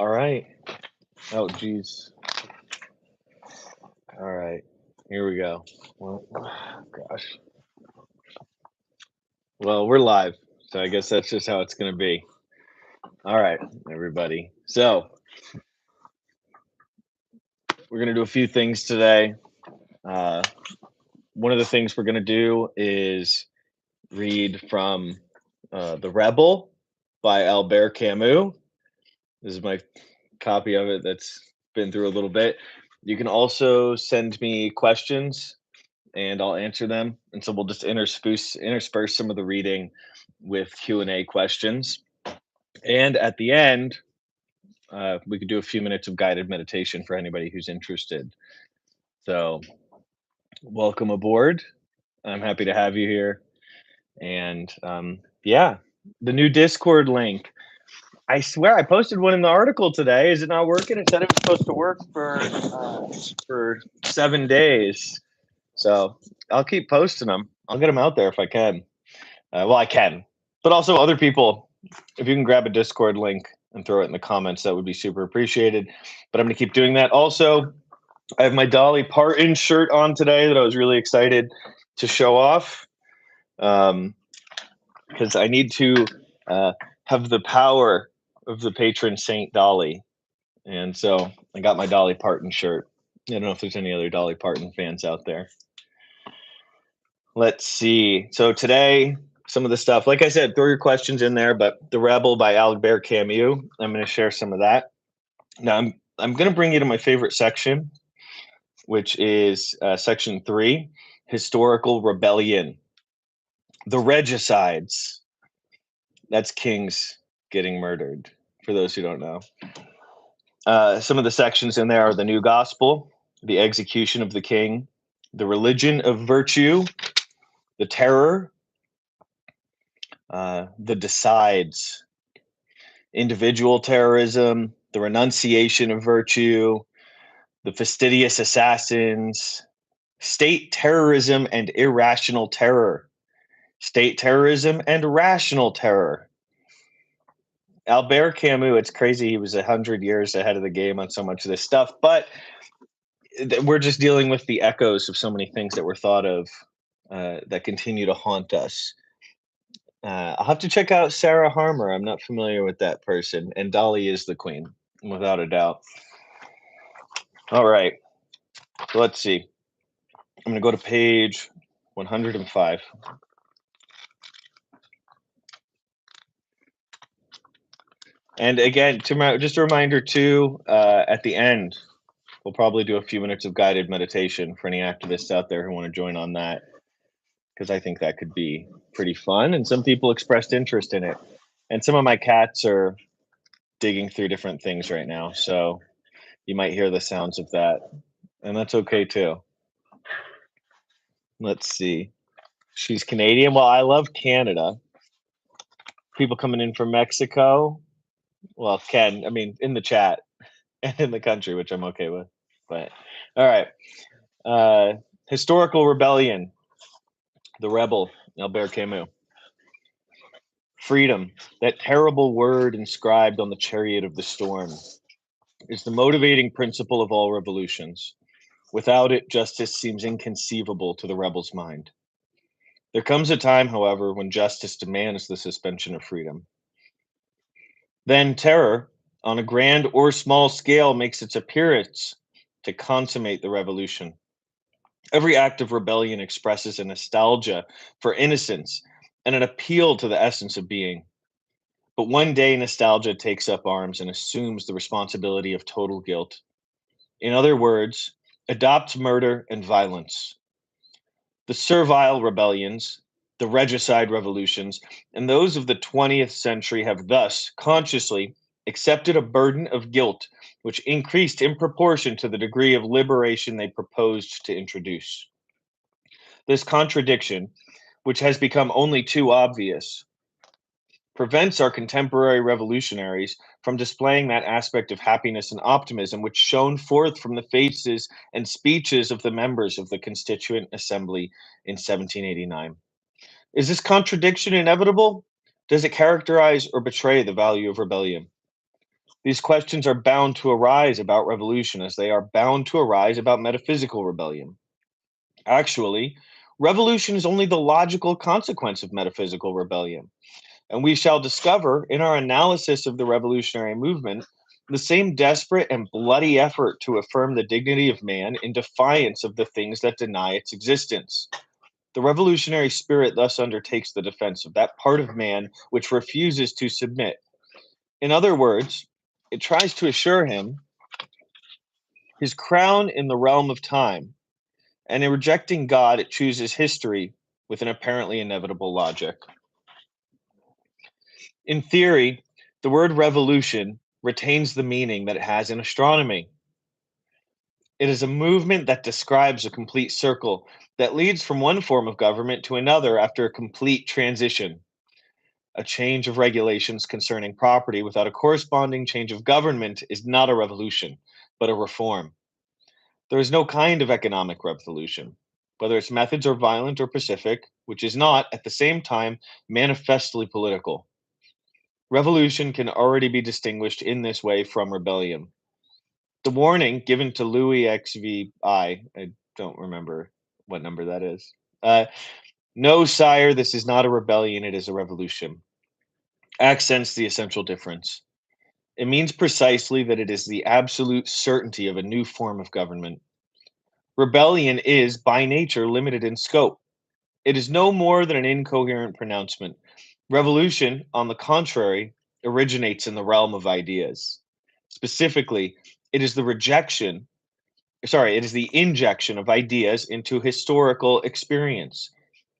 All right. Oh, geez. All right. Here we go. Well, gosh. Well, we're live, so I guess that's just how it's going to be. All right, everybody. So we're going to do a few things today. Uh, one of the things we're going to do is read from The Rebel by Albert Camus. This is my copy of it that's been through a little bit. You can also send me questions and I'll answer them. And so we'll just intersperse some of the reading with Q&A questions. And at the end, we could do a few minutes of guided meditation for anybody who's interested. So welcome aboard. I'm happy to have you here. And yeah, the new Discord link. I swear I posted one in the article today. Is it not working? It said it was supposed to work for 7 days. So I'll keep posting them. I'll get them out there if I can. Well, I can, but also other people. If you can grab a Discord link and throw it in the comments, that would be super appreciated. But I'm going to keep doing that. Also, I have my Dolly Parton shirt on today that I was really excited to show off because I need to have the power of the patron saint Dolly. And so I got my Dolly Parton shirt. I don't know if there's any other Dolly Parton fans out there. Let's see. So today, some of the stuff, like I said, throw your questions in there, but The Rebel by Albert Camus, I'm going to share some of that. Now, I'm going to bring you to my favorite section, which is section 3, Historical Rebellion. The Regicides. That's kings getting murdered, for those who don't know. Some of the sections in there are the New Gospel, the Execution of the King, the Religion of Virtue, the Terror, the Decides, individual terrorism, the Renunciation of Virtue, the Fastidious Assassins, state terrorism and irrational terror, state terrorism and rational terror. Albert Camus, it's crazy. He was 100 years ahead of the game on so much of this stuff, but we're just dealing with the echoes of so many things that were thought of that continue to haunt us. I'll have to check out Sarah Harmer. I'm not familiar with that person. And Dolly is the queen, without a doubt. All right. So let's see. I'm going to go to page 105. And again, just a reminder too, at the end, we'll probably do a few minutes of guided meditation for any activists out there who want to join on that, because I think that could be pretty fun. And some people expressed interest in it. And some of my cats are digging through different things right now. So you might hear the sounds of that. And that's okay too. Let's see. She's Canadian. Well, I love Canada. People coming in from Mexico. Well, Ken, I mean, in the chat and in the country, which I'm okay with. But all right. Historical Rebellion. The Rebel, Albert Camus. Freedom, that terrible word inscribed on the chariot of the storm, is the motivating principle of all revolutions. Without it, justice seems inconceivable to the rebel's mind. There comes a time, however, when justice demands the suspension of freedom. Then terror, on a grand or small scale, makes its appearance to consummate the revolution. Every act of rebellion expresses a nostalgia for innocence and an appeal to the essence of being. But one day, nostalgia takes up arms and assumes the responsibility of total guilt. In other words, adopts murder and violence. The servile rebellions, the regicide revolutions, and those of the 20th century have thus consciously accepted a burden of guilt which increased in proportion to the degree of liberation they proposed to introduce. This contradiction, which has become only too obvious, prevents our contemporary revolutionaries from displaying that aspect of happiness and optimism which shone forth from the faces and speeches of the members of the Constituent Assembly in 1789. Is this contradiction inevitable? Does it characterize or betray the value of rebellion? These questions are bound to arise about revolution as they are bound to arise about metaphysical rebellion. Actually, revolution is only the logical consequence of metaphysical rebellion. And we shall discover in our analysis of the revolutionary movement the same desperate and bloody effort to affirm the dignity of man in defiance of the things that deny its existence. The revolutionary spirit thus undertakes the defense of that part of man which refuses to submit. In other words, it tries to assure him his crown in the realm of time, and in rejecting God, it chooses history with an apparently inevitable logic. In theory, the word revolution retains the meaning that it has in astronomy. It is a movement that describes a complete circle that leads from one form of government to another after a complete transition. A change of regulations concerning property without a corresponding change of government is not a revolution, but a reform. There is no kind of economic revolution, whether its methods are violent or pacific, which is not, at the same time, manifestly political. Revolution can already be distinguished in this way from rebellion. The warning given to Louis XVI, I don't remember what number that is. No, sire, this is not a rebellion, it is a revolution, accents the essential difference. It means precisely that it is the absolute certainty of a new form of government. Rebellion is, by nature, limited in scope. It is no more than an incoherent pronouncement. Revolution, on the contrary, originates in the realm of ideas. Specifically, it is the injection of ideas into historical experience,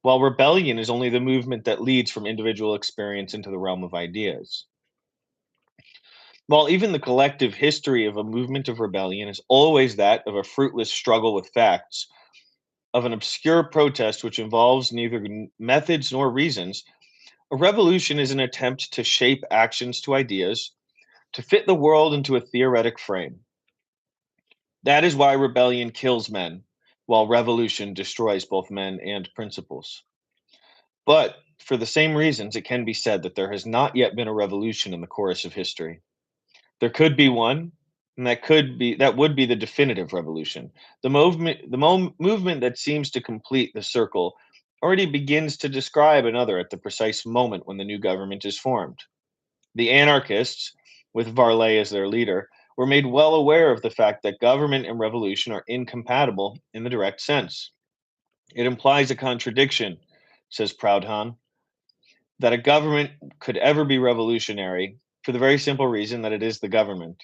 while rebellion is only the movement that leads from individual experience into the realm of ideas. While even the collective history of a movement of rebellion is always that of a fruitless struggle with facts, of an obscure protest which involves neither methods nor reasons, a revolution is an attempt to shape actions to ideas, to fit the world into a theoretic frame. That is why rebellion kills men, while revolution destroys both men and principles. But for the same reasons, it can be said that there has not yet been a revolution in the course of history. There could be one, and that would be the definitive revolution. The movement that seems to complete the circle already begins to describe another at the precise moment when the new government is formed. The anarchists, with Varley as their leader, were made well aware of the fact that government and revolution are incompatible in the direct sense. It implies a contradiction, says Proudhon, that a government could ever be revolutionary for the very simple reason that it is the government.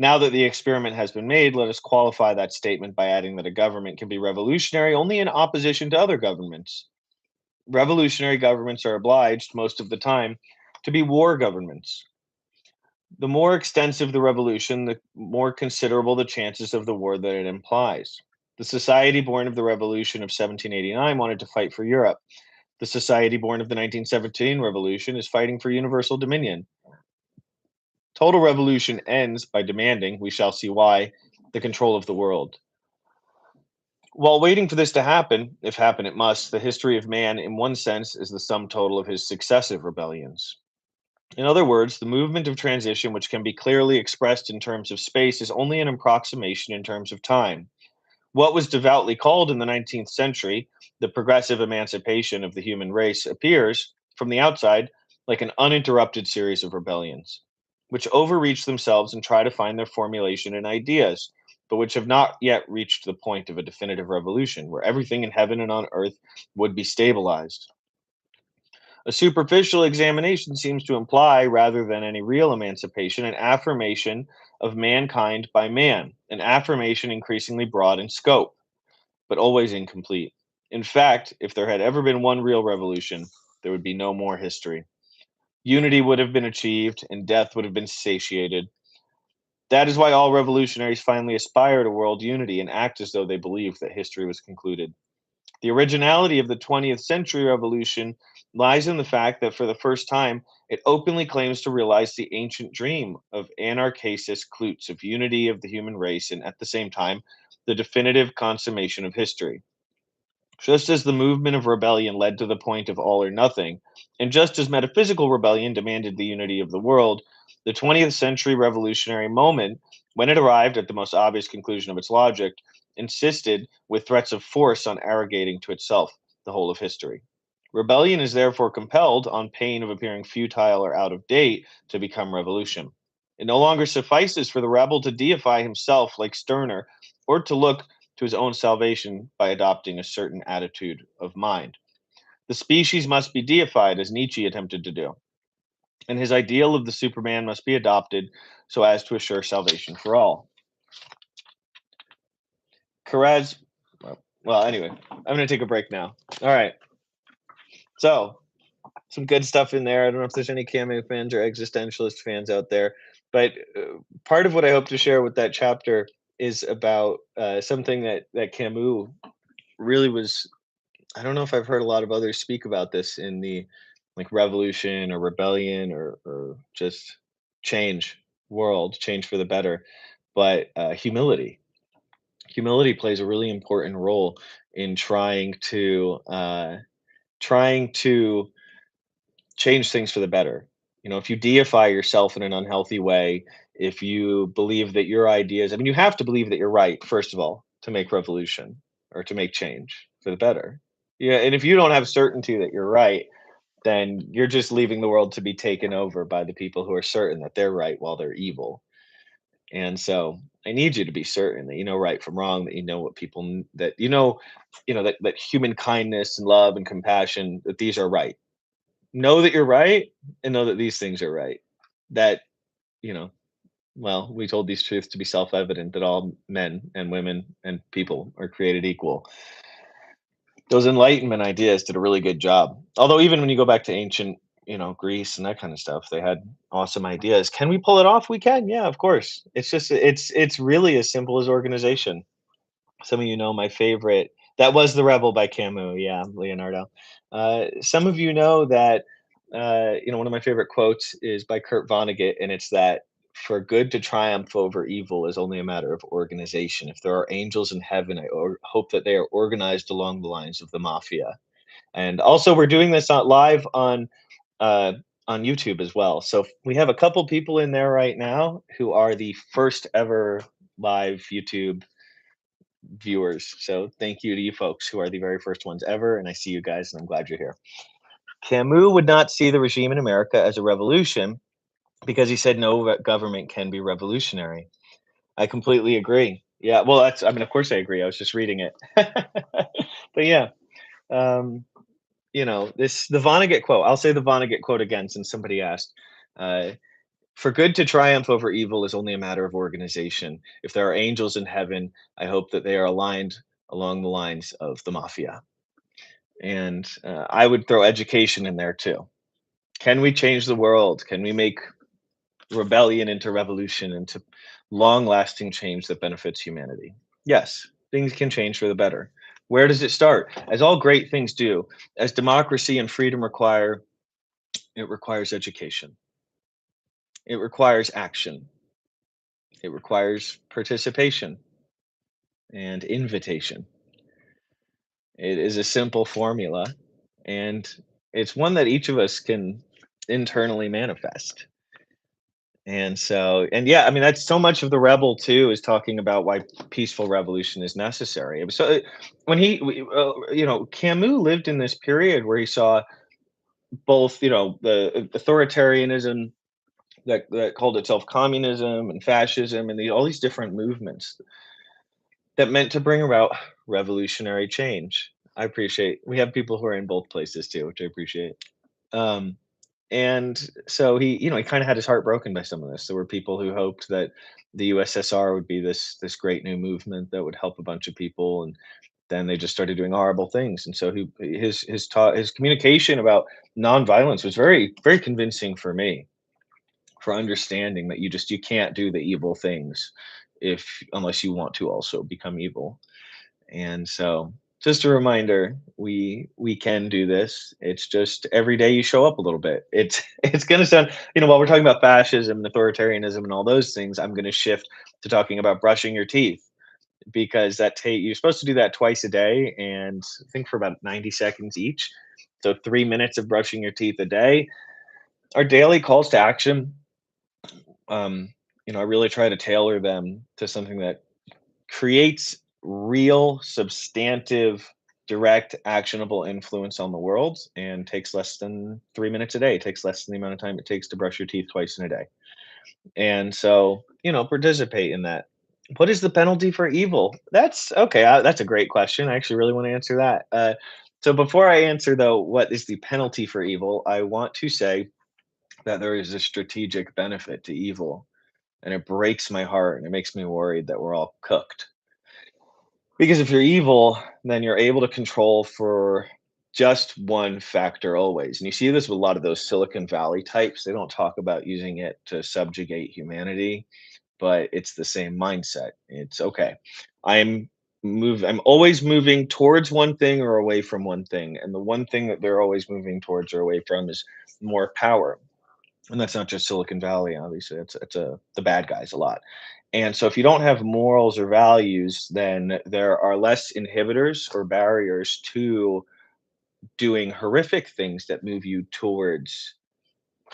Now that the experiment has been made, let us qualify that statement by adding that a government can be revolutionary only in opposition to other governments. Revolutionary governments are obliged, most of the time, to be war governments. The more extensive the revolution, the more considerable the chances of the war that it implies. The society born of the revolution of 1789 wanted to fight for Europe. The society born of the 1917 revolution is fighting for universal dominion. Total revolution ends by demanding, we shall see why, the control of the world. While waiting for this to happen, if happen it must, the history of man, in one sense, is the sum total of his successive rebellions. In other words, the movement of transition, which can be clearly expressed in terms of space, is only an approximation in terms of time. What was devoutly called in the 19th century the progressive emancipation of the human race appears, from the outside, like an uninterrupted series of rebellions, which overreach themselves and try to find their formulation in ideas, but which have not yet reached the point of a definitive revolution, where everything in heaven and on earth would be stabilized. A superficial examination seems to imply, rather than any real emancipation, an affirmation of mankind by man, an affirmation increasingly broad in scope, but always incomplete. In fact, if there had ever been one real revolution, there would be no more history. Unity would have been achieved, and death would have been satiated. That is why all revolutionaries finally aspire to world unity and act as though they believed that history was concluded. The originality of the 20th century revolution lies in the fact that for the first time, it openly claims to realize the ancient dream of Anarchasis Cloots of unity of the human race and at the same time, the definitive consummation of history. Just as the movement of rebellion led to the point of all or nothing, and just as metaphysical rebellion demanded the unity of the world, The 20th century revolutionary moment, when it arrived at the most obvious conclusion of its logic, insisted with threats of force on arrogating to itself the whole of history. Rebellion is therefore compelled, on pain of appearing futile or out of date, to become revolution. It no longer suffices for the rebel to deify himself like Stirner, or to look to his own salvation by adopting a certain attitude of mind. The species must be deified, as Nietzsche attempted to do, and his ideal of the Superman must be adopted so as to assure salvation for all. Karaz, well, anyway, I'm going to take a break now. All right. So, some good stuff in there. I don't know if there's any Camus fans or existentialist fans out there, but part of what I hope to share with that chapter is about something that Camus really was. I don't know if I've heard a lot of others speak about this in the like revolution or rebellion or just change for the better, but humility. Humility plays a really important role in trying to change things for the better. You know, if you deify yourself in an unhealthy way, if you believe that your ideas, I mean, you have to believe that you're right, first of all, to make revolution or to make change for the better. Yeah. And if you don't have certainty that you're right, then you're just leaving the world to be taken over by the people who are certain that they're right while they're evil. And so I need you to be certain that you know right from wrong, that you know what that that human kindness and love and compassion, that these are right. Know that you're right and know that these things are right. That, you know, well, we told these truths to be self-evident, that all men and women and people are created equal. Those Enlightenment ideas did a really good job. Although even when you go back to ancient, Greece and that kind of stuff, they had awesome ideas. Can we pull it off? We can. Yeah, of course. It's really as simple as organization. Some of you know my favorite. That was The Rebel by Camus. Yeah, Leonardo. Some of you know that one of my favorite quotes is by Kurt Vonnegut, and it's that for good to triumph over evil is only a matter of organization. If there are angels in heaven, hope that they are organized along the lines of the mafia. And also, we're doing this live uh, on YouTube as well. So we have a couple people in there right now who are the first ever live YouTube viewers. So thank you to you folks who are the very first ones ever. And I see you guys, and I'm glad you're here. Camus would not see the regime in America as a revolution because he said no government can be revolutionary. I completely agree. Yeah, well, I mean, of course I agree. I was just reading it. But yeah, um, the Vonnegut quote. I'll say the Vonnegut quote again since somebody asked. Uh, for good to triumph over evil is only a matter of organization. If there are angels in heaven, I hope that they are aligned along the lines of the mafia. And I would throw education in there too. Can we change the world? Can we make rebellion into revolution, into long lasting change that benefits humanity? Yes, things can change for the better. Where does it start? As all great things do, as democracy and freedom require, it requires education. It requires action. It requires participation and invitation. It is a simple formula, and it's one that each of us can internally manifest. And so, and yeah, I mean, that's so much of the rebel too, is talking about why peaceful revolution is necessary. So when Camus lived in this period where he saw both, the authoritarianism that called itself communism and fascism and all these different movements that meant to bring about revolutionary change. I appreciate we have people who are in both places too, which I appreciate. Um, and so he kind of had his heart broken by some of this. There were people who hoped that the USSR would be this great new movement that would help a bunch of people, and then they just started doing horrible things. And so his communication about nonviolence was very very convincing for me, for understanding that you can't do the evil things if unless you want to also become evil. And so just a reminder, we can do this. It's just every day you show up a little bit. It's going to sound, while we're talking about fascism and authoritarianism and all those things, I'm going to shift to talking about brushing your teeth, because you're supposed to do that twice a day, and I think for about 90 seconds each. So 3 minutes of brushing your teeth a day. Our daily calls to action um, I really try to tailor them to something that creates real, substantive, direct, actionable influence on the world and takes less than 3 minutes a day. It takes less than the amount of time it takes to brush your teeth twice in a day. And so, participate in that. What is the penalty for evil? That's okay. That's a great question. I actually really want to answer that. So, before I answer, though, what is the penalty for evil, I want to say that there is a strategic benefit to evil. And it breaks my heart and it makes me worried that we're all cooked. Because if you're evil, then you're able to control for just one factor always. And you see this with a lot of those Silicon Valley types. They don't talk about using it to subjugate humanity, but it's the same mindset. It's okay. I'm I'm always moving towards one thing or away from one thing. And the one thing that they're always moving towards or away from is more power. And that's not just Silicon Valley, obviously. It's the bad guys a lot. And so if you don't have morals or values, then there are less inhibitors or barriers to doing horrific things that move you towards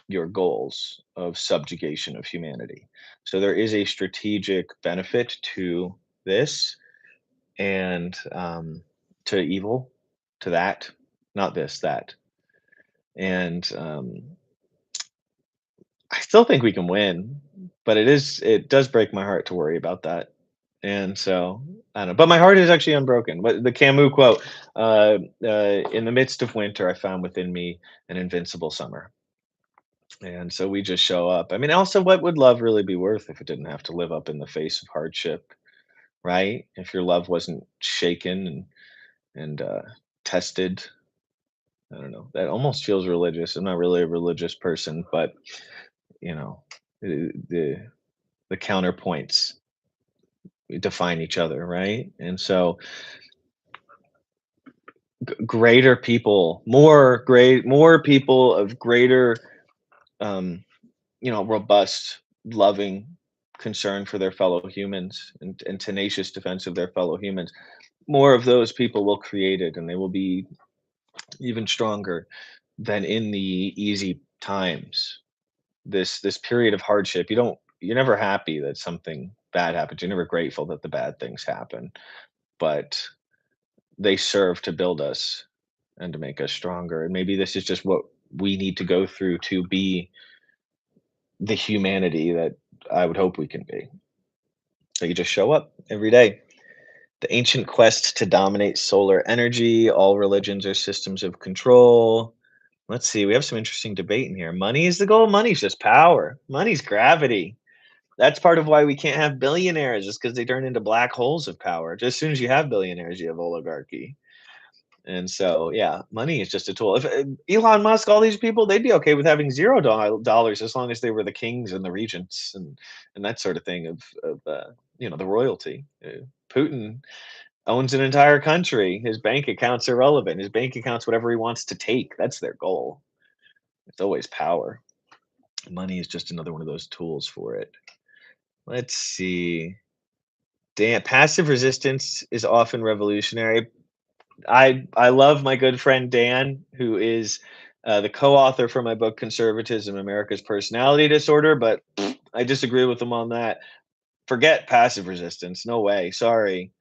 your goals of subjugation of humanity. So there is a strategic benefit to this and to evil, to that, not this, that. And I still think we can win, but it does break my heart to worry about that. And so, I don't know, but my heart is actually unbroken. But the Camus quote, "In the midst of winter, I found within me an invincible summer." And so we just show up. I mean, also, what would love really be worth if it didn't have to live up in the face of hardship, right? If your love wasn't shaken and tested. I don't know. That almost feels religious. I'm not really a religious person, but you know, the counterpoints define each other, right? And so greater people, more people of greater um, robust, loving concern for their fellow humans and tenacious defense of their fellow humans. More of those people will create it and they will be even stronger than in the easy times. This period of hardship, you're never happy that something bad happens. You're never grateful that the bad things happen. But they serve to build us and to make us stronger. And maybe this is just what we need to go through to be the humanity that I would hope we can be. So you just show up every day. The ancient quest to dominate solar energy, all religions are systems of control. Let's see, we have some interesting debate in here. Money is the goal. Money's just power. Money's gravity. That's part of why we can't have billionaires, just because they turn into black holes of power. Just as soon as you have billionaires, you have oligarchy. And so, yeah, money is just a tool. If Elon Musk, all these people, they'd be okay with having $0 as long as they were the kings and the regents and that sort of thing of the royalty. Putin owns an entire country. His bank accounts are relevant. His bank accounts, whatever he wants to take, that's their goal. It's always power. Money is just another one of those tools for it. Let's see. Passive resistance is often revolutionary. I love my good friend Dan, who is the co-author for my book Conservatism: America's Personality Disorder, but I disagree with him on that. Forget passive resistance. No way. Sorry.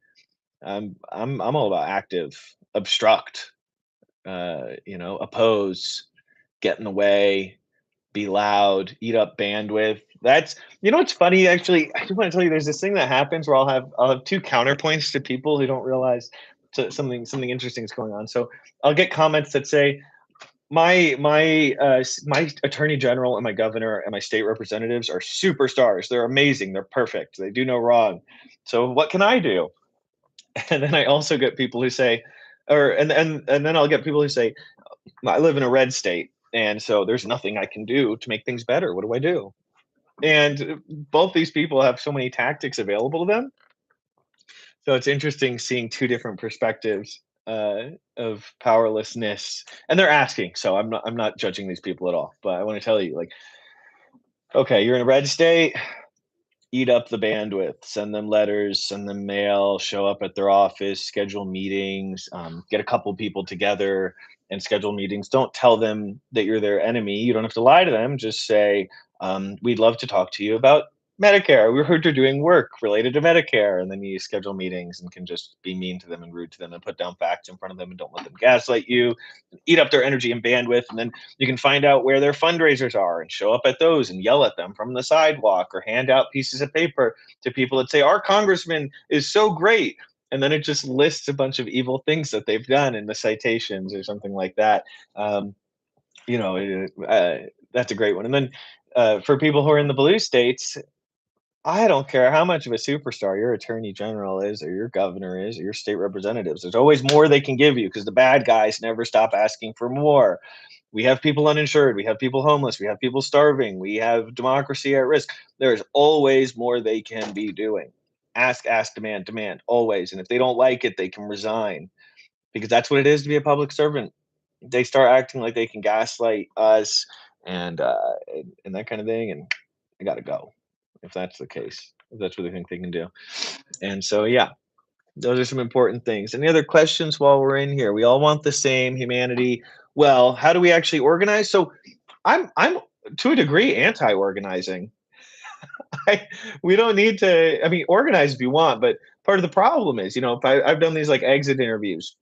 I'm all about active, obstruct, oppose, get in the way, be loud, eat up bandwidth. That's what's funny actually. I just want to tell you there's this thing that happens where I'll have two counterpoints to people who don't realize something interesting is going on. So I'll get comments that say my attorney general and my governor and my state representatives are superstars. They're amazing. They're perfect. They do no wrong. So what can I do? And then I also get people who say, or and then I'll get people who say, I live in a red state, and so there's nothing I can do to make things better. What do I do? And both these people have so many tactics available to them. So it's interesting seeing two different perspectives of powerlessness, and they're asking. So I'm not judging these people at all, but I want to tell you, like, okay, you're in a red state. Eat up the bandwidth, send them letters, send them mail, show up at their office, schedule meetings, get a couple people together and schedule meetings. Don't tell them that you're their enemy. You don't have to lie to them. Just say, We'd love to talk to you about Medicare. We heard you're doing work related to Medicare. And then you schedule meetings and can just be mean to them and rude to them and put down facts in front of them and don't let them gaslight you, eat up their energy and bandwidth. And then you can find out where their fundraisers are and show up at those and yell at them from the sidewalk or hand out pieces of paper to people that say, our congressman is so great. And then it just lists a bunch of evil things that they've done in the citations or something like that. Um, that's a great one. And then for people who are in the blue states, I don't care how much of a superstar your attorney general is, or your governor is, or your state representatives. There's always more they can give you because the bad guys never stop asking for more. We have people uninsured. We have people homeless. We have people starving. We have democracy at risk. There's always more they can be doing. Ask, demand, demand, always. And if they don't like it, they can resign because that's what it is to be a public servant. They start acting like they can gaslight us and that kind of thing, and I gotta go if that's the case. If that's what they think they can do. And so yeah, those are some important things. Any other questions while we're in here? We all want the same humanity. Well, how do we actually organize? So I'm to a degree anti-organizing. I, we don't need to. I mean, organize if you want, but part of the problem is, if I've done these like exit interviews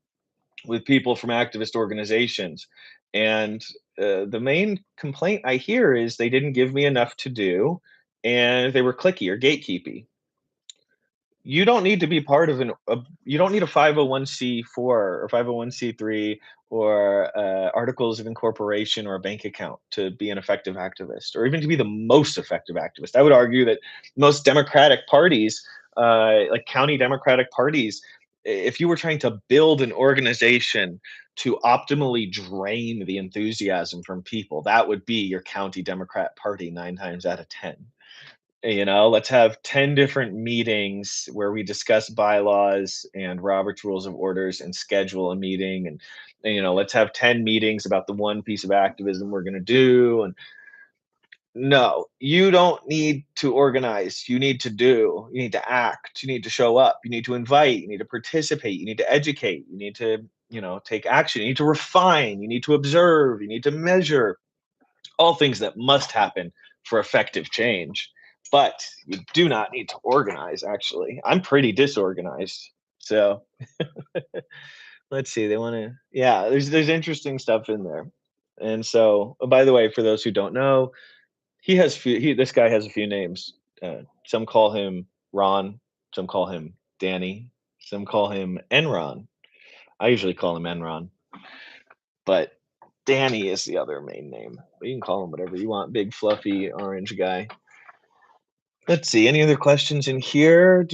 with people from activist organizations. And the main complaint I hear is they didn't give me enough to do and they were clicky or gatekeepy. You don't need to be part of you don't need a 501c4 or 501c3 or articles of incorporation or a bank account to be an effective activist or even to be the most effective activist. I would argue that most democratic parties, like county democratic parties, if you were trying to build an organization to optimally drain the enthusiasm from people, that would be your county Democrat party 9 times out of 10. Let's have 10 different meetings where we discuss bylaws and Robert's Rules of Orders and schedule a meeting. And let's have 10 meetings about the one piece of activism we're going to do. And no, you don't need to organize. You need to do. You need to act. You need to show up. You need to invite. You need to participate. You need to educate. You need to, take action. You need to refine. You need to observe. You need to measure. All things that must happen for effective change. But you do not need to organize, actually. I'm pretty disorganized. So let's see. They want to, yeah, there's interesting stuff in there. And so, oh, by the way, for those who don't know, this guy has a few names. Some call him Ron, some call him Danny, some call him Enron. I usually call him Enron, but Danny is the other main name. But you can call him whatever you want. Big fluffy orange guy. Let's see. Any other questions in here?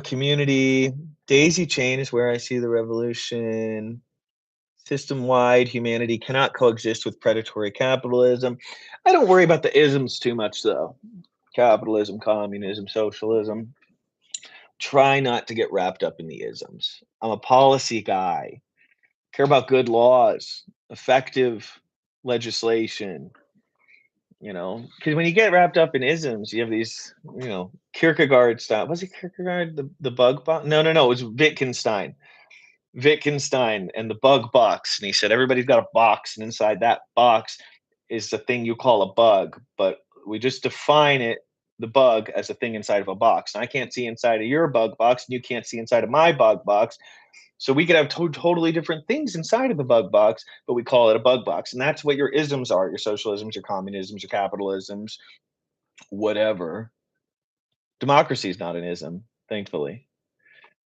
Community. Daisy chain is where I see the revolution. System-wide humanity cannot coexist with predatory capitalism. I don't worry about the isms too much, though. Capitalism, communism, socialism. Try not to get wrapped up in the isms. I'm a policy guy. Care about good laws, effective legislation, because when you get wrapped up in isms, you have these, Kierkegaard style. Was it Kierkegaard, the bug box? No, it was Wittgenstein. Wittgenstein and the bug box. And he said, everybody's got a box, and inside that box is the thing you call a bug. But we just define the bug, as a thing inside of a box. And I can't see inside of your bug box, and you can't see inside of my bug box. So we could have totally different things inside of the bug box, but we call it a bug box. And that's what your isms are, your socialisms, your communisms, your capitalisms, whatever. Democracy is not an ism, thankfully.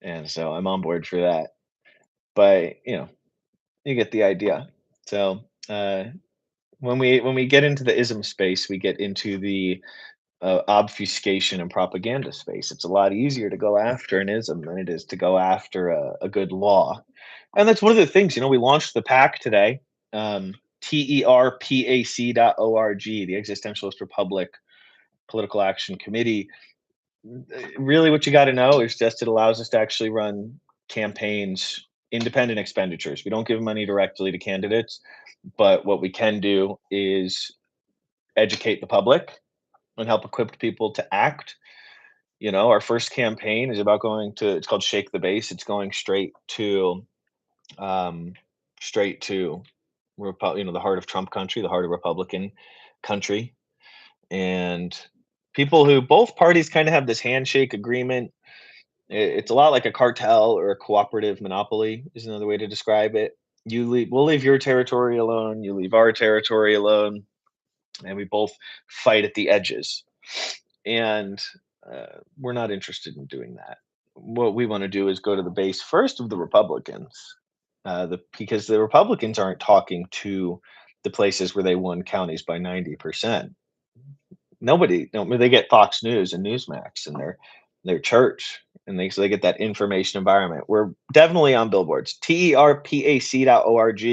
And so I'm on board for that. But, you get the idea. So when we get into the ism space, we get into the obfuscation and propaganda space. It's a lot easier to go after an ism than it is to go after a good law. And that's one of the things, we launched the PAC today, terpac.org, the Existentialist Republic Political Action Committee. Really, what you got to know is just it allows us to actually run campaigns, independent expenditures. We don't give money directly to candidates, but what we can do is educate the public and help equip people to act. Our first campaign is about it's called Shake the Base. It's going um, straight to, the heart of Trump country, the heart of Republican country. and people who both parties kind of have this handshake agreement. It's a lot like a cartel or a cooperative monopoly is another way to describe it. We'll leave your territory alone, you leave our territory alone, and we both fight at the edges. And we're not interested in doing that. What we want to do is go to the base first of the Republicans, because the Republicans aren't talking to the places where they won counties by 90%. Nobody, no, they get Fox News and Newsmax and their church, and so they get that information environment. We're definitely on billboards. terpac.org.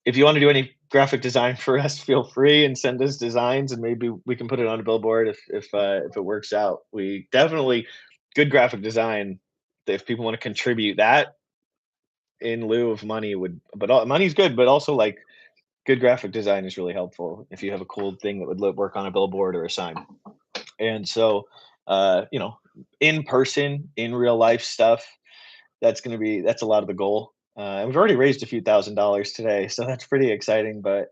If you want to do any graphic design for us, feel free and send us designs, and maybe we can put it on a billboard if it works out. We definitely good graphic design. If people want to contribute that in lieu of money, would but money's good, but also like good graphic design is really helpful if you have a cool thing that would work on a billboard or a sign. And so, you know, in person, in real life stuff, that's a lot of the goal. And we've already raised a few $1,000s today, so that's pretty exciting. But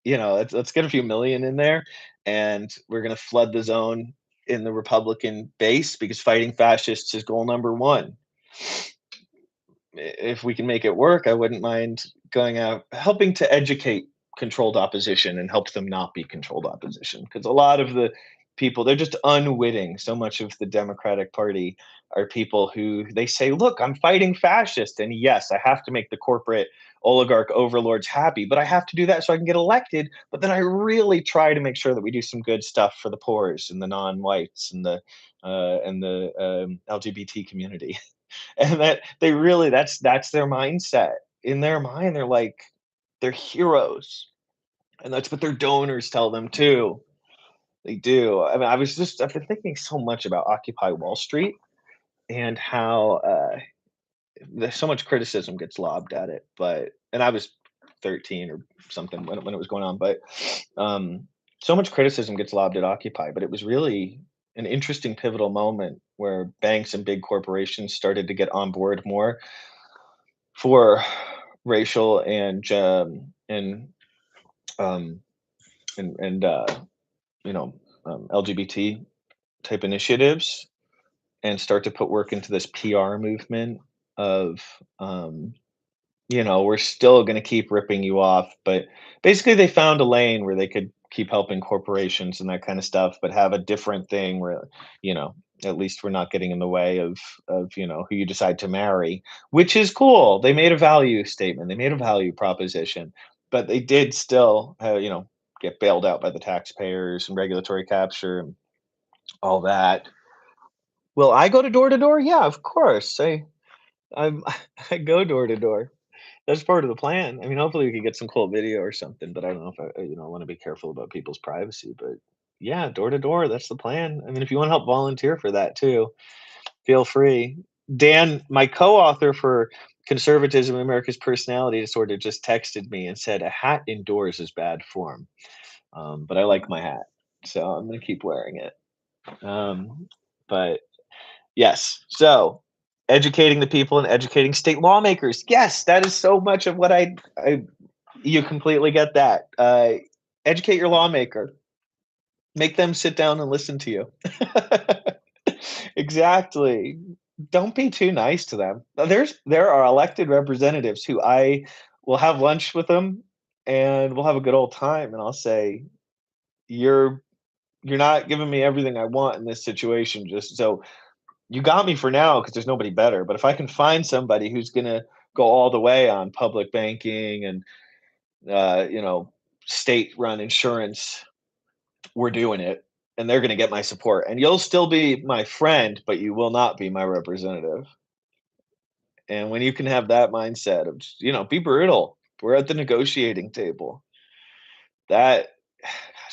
you know, let's get a few million in there, and we're gonna flood the zone in the Republican base because fighting fascists is goal number one. If we can make it work, I wouldn't mind going out helping to educate controlled opposition and help them not be controlled opposition. Because a lot of the people, they're just unwitting. So much of the Democratic Party are people who they say, look, I'm fighting fascists. And yes, I have to make the corporate oligarch overlords happy, but I have to do that so I can get elected. But then I really try to make sure that we do some good stuff for the poors and the non-whites and the LGBT community. And that they really that's their mindset. In their mind, they're like they're heroes, and that's what their donors tell them too. They do. I mean, I've been thinking so much about Occupy Wall Street and how there's so much criticism gets lobbed at it, but and I was 13 or something when it was going on, but um, so much criticism gets lobbed at Occupy, but it was really an interesting pivotal moment where banks and big corporations started to get on board more for racial um, and you know LGBT type initiatives and start to put work into this PR movement of you know, we're still going to keep ripping you off, but basically they found a lane where they could keep helping corporations and that kind of stuff, but have a different thing where, you know, at least we're not getting in the way of you know who you decide to marry, which is cool. They made a value statement, they made a value proposition, but they did still, you know, get bailed out by the taxpayers and regulatory capture and all that. Will I go to door to door? Yeah, of course. I'm I go door to door. That's part of the plan. I mean, hopefully we could get some cool video or something, but I don't know if you know, I want to be careful about people's privacy. But yeah, door to door, that's the plan. I mean, if you want to help volunteer for that too, feel free. Dan, my co-author for Conservatism, America's Personality Disorder, just texted me and said a hat indoors is bad form. But I like my hat, so I'm gonna keep wearing it. But yes. So, educating the people and educating state lawmakers. Yes, that is so much of what I you completely get that. Educate your lawmaker. Make them sit down and listen to you. Exactly. Don't be too nice to them. There are elected representatives who I will have lunch with them and we'll have a good old time and I'll say, "You're you're not giving me everything I want in this situation, just so you got me for now because there's nobody better. But if I can find somebody who's gonna go all the way on public banking and you know, state-run insurance, we're doing it, and they're gonna get my support. And you'll still be my friend, but you will not be my representative." And when you can have that mindset of just, you know, be brutal. We're at the negotiating table. That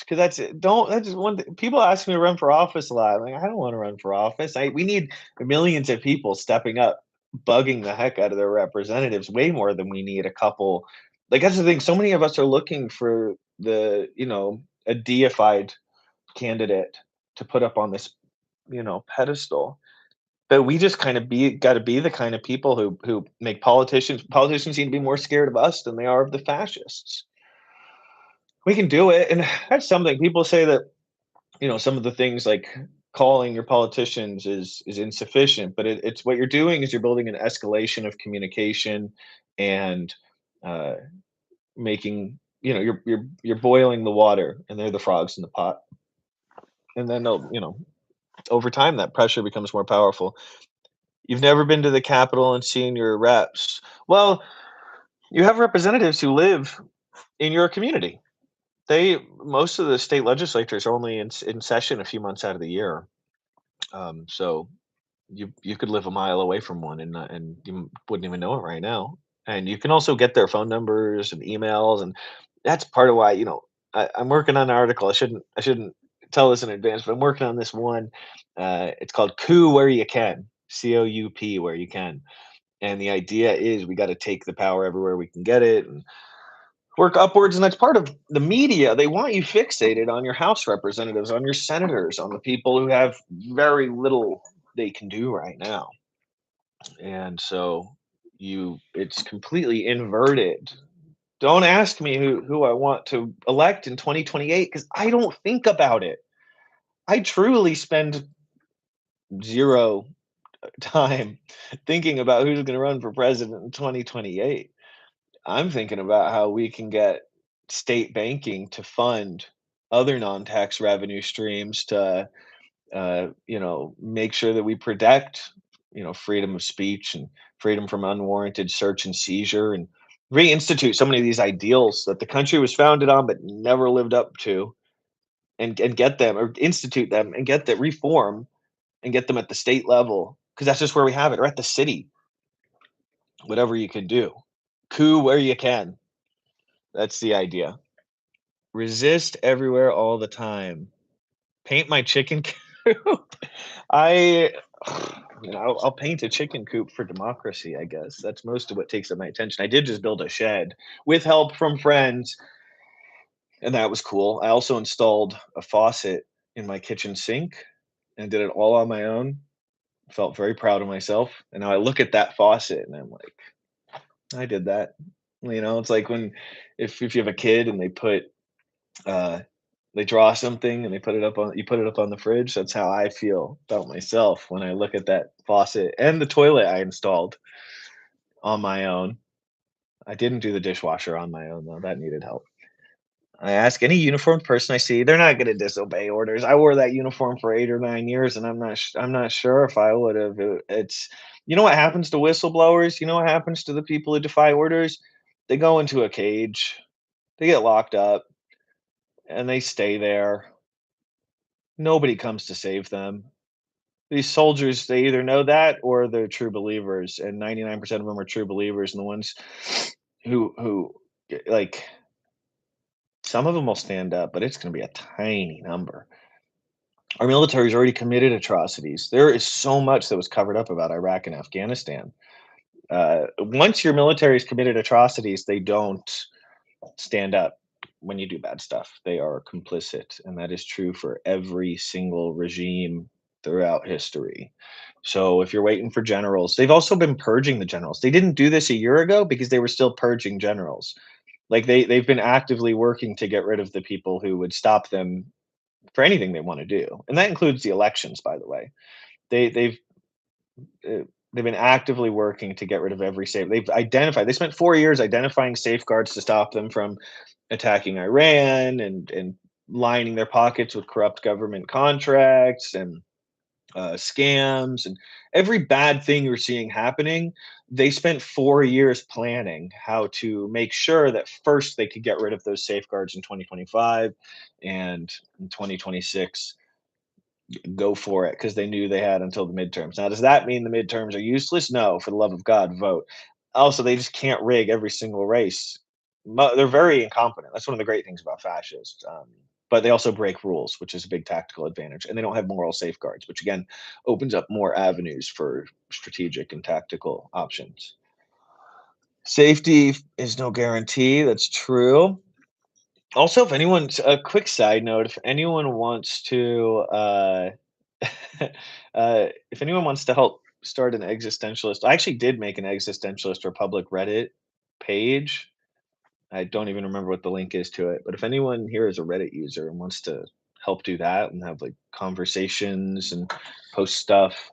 because that's it. Don't that's just one thing. People ask me to run for office a lot. I'm like, I don't want to run for office. We need millions of people stepping up, bugging the heck out of their representatives, way more than we need a couple. Like that's the thing. So many of us are looking for the, you know, a deified candidate to put up on this, you know, pedestal. But we just kind of be got to be the kind of people who make politicians. Politicians seem to be more scared of us than they are of the fascists. We can do it, and that's something people say that, some of the things like calling your politicians is insufficient, but it's what you're doing is you're building an escalation of communication and uh, making you're boiling the water, and they're the frogs in the pot, and then they'll over time that pressure becomes more powerful. You've never been to the Capitol and seen your reps. Well, you have representatives who live in your community. They Most of the state legislatures are only in session a few months out of the year. So you could live a mile away from one and you wouldn't even know it right now. And you can also get their phone numbers and emails, and that's part of why I'm working on an article. I shouldn't tell this in advance, but I'm working on this one. It's called "Coup Where You Can," COUP, where you can. And the idea is we got to take the power everywhere we can get it, and work upwards, and that's part of the media. They want you fixated on your House representatives, on your senators, on the people who have very little they can do right now. And so it's completely inverted. Don't ask me who I want to elect in 2028 because I don't think about it. I truly spend zero time thinking about who's going to run for president in 2028. I'm thinking about how we can get state banking to fund other non-tax revenue streams to, make sure that we protect, freedom of speech and freedom from unwarranted search and seizure, and reinstitute so many of these ideals that the country was founded on but never lived up to, and get them or institute them and get that reform and get them at the state level because that's just where we have it, or at the city, whatever you can do. Coup where you can. That's the idea. Resist everywhere all the time. Paint my chicken coop. I I'll paint a chicken coop for democracy, I guess. That's most of what takes up my attention. I did just build a shed with help from friends, and that was cool. I also installed a faucet in my kitchen sink and did it all on my own. Felt very proud of myself. And now I look at that faucet and I'm like, I did that. It's like when if you have a kid and uh they draw something and you put it up on the fridge. That's how I feel about myself when I look at that faucet and the toilet I installed on my own. I didn't do the dishwasher on my own though. That needed help. I ask any uniformed person I see, they're not going to disobey orders. I wore that uniform for 8 or 9 years, and I'm not sure if I would have. It's what happens to whistleblowers. You know what happens to the people who defy orders? They go into a cage, they get locked up, and they stay there. Nobody comes to save them. These soldiers, they either know that or they're true believers, and 99% of them are true believers, and the ones who like some of them will stand up, but it's going to be a tiny number. Our military's already committed atrocities. There is so much that was covered up about Iraq and Afghanistan. Once your military's committed atrocities, they don't stand up when you do bad stuff. They are complicit, and that is true for every single regime throughout history. So if you're waiting for generals, they've also been purging the generals. They didn't do this a year ago because they were still purging generals. Like they've been actively working to get rid of the people who would stop them for anything they want to do, and that includes the elections. By the way, they uh, they've been actively working to get rid of every safe. They've identified. They spent 4 years identifying safeguards to stop them from attacking Iran and lining their pockets with corrupt government contracts and scams and every bad thing you're seeing happening. They spent 4 years planning how to make sure that first they could get rid of those safeguards in 2025, and in 2026 go for it because they knew they had until the midterms. Now, does that mean the midterms are useless? No, for the love of God, vote. Also, they just can't rig every single race. They're very incompetent. That's one of the great things about fascists. But they also break rules, which is a big tactical advantage. And they don't have moral safeguards, which again opens up more avenues for strategic and tactical options. Safety is no guarantee. That's true. Also, if anyone's a quick side note, if anyone wants to if anyone wants to help start an existentialist, I actually did make an existentialist Republic Reddit page. I don't even remember what the link is to it, but if anyone here is a Reddit user and wants to help do that and have like conversations and post stuff,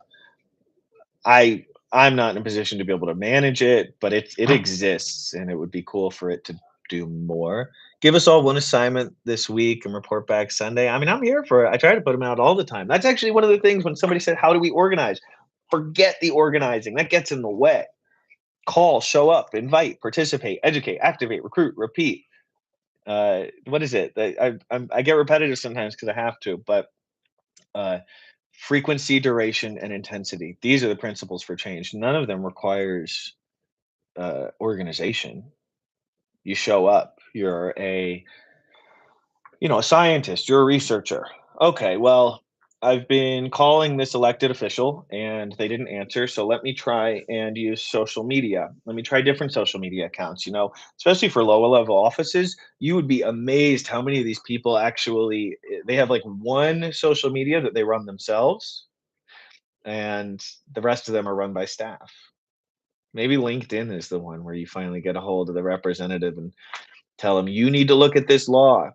I I'm not in a position to be able to manage it, but it exists and it would be cool for it to do more. Give us all one assignment this week and report back Sunday. I mean, I'm here for it. I try to put them out all the time. That's actually one of the things when somebody said, "How do we organize?" Forget the organizing. That gets in the way. Call, show up, invite, participate, educate, activate, recruit, repeat. What is it? I get repetitive sometimes because I have to, but uh, frequency, duration, and intensity. These are the principles for change. None of them requires organization. You show up. You're a scientist. You're a researcher. Okay, well, I've been calling this elected official and they didn't answer. So let me try and use social media. Let me try different social media accounts. Especially for lower level offices, you would be amazed how many of these people actually they have like one social media that they run themselves and the rest of them are run by staff. Maybe LinkedIn is the one where you finally get a hold of the representative and tell them you need to look at this law.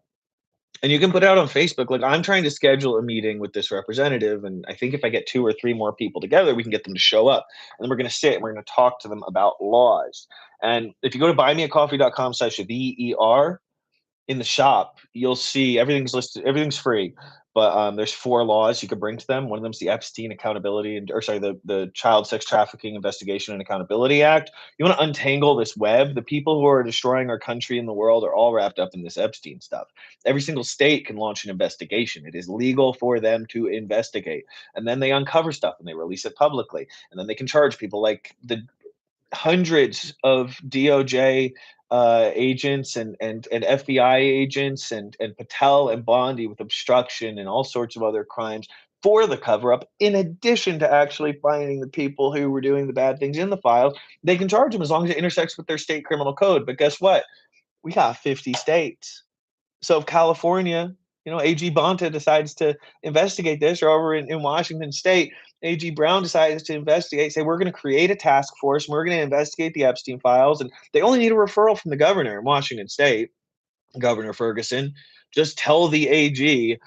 And you can put out on Facebook, like, I'm trying to schedule a meeting with this representative. And I think if I get two or three more people together, we can get them to show up. And then we're going to sit and we're going to talk to them about laws. And if you go to buymeacoffee.com/VER, in the shop, you'll see everything's listed, everything's free. But there's four laws you could bring to them. One of them's the Epstein Accountability and, or sorry, the Child Sex Trafficking Investigation and Accountability Act. You want to untangle this web. The people who are destroying our country and the world are all wrapped up in this Epstein stuff. Every single state can launch an investigation. It is legal for them to investigate, and then they uncover stuff and they release it publicly, and then they can charge people like the hundreds of DOJ agents and FBI agents and Patel and Bondi with obstruction and all sorts of other crimes for the cover up, in addition to actually finding the people who were doing the bad things in the files. They can charge them as long as it intersects with their state criminal code. But guess what? We got 50 states. So if California, AG Bonta decides to investigate this, or over in Washington State, AG Brown decides to investigate, say, we're going to create a task force and we're going to investigate the Epstein files. And they only need a referral from the governor in Washington State, Governor Ferguson. Just tell the AG,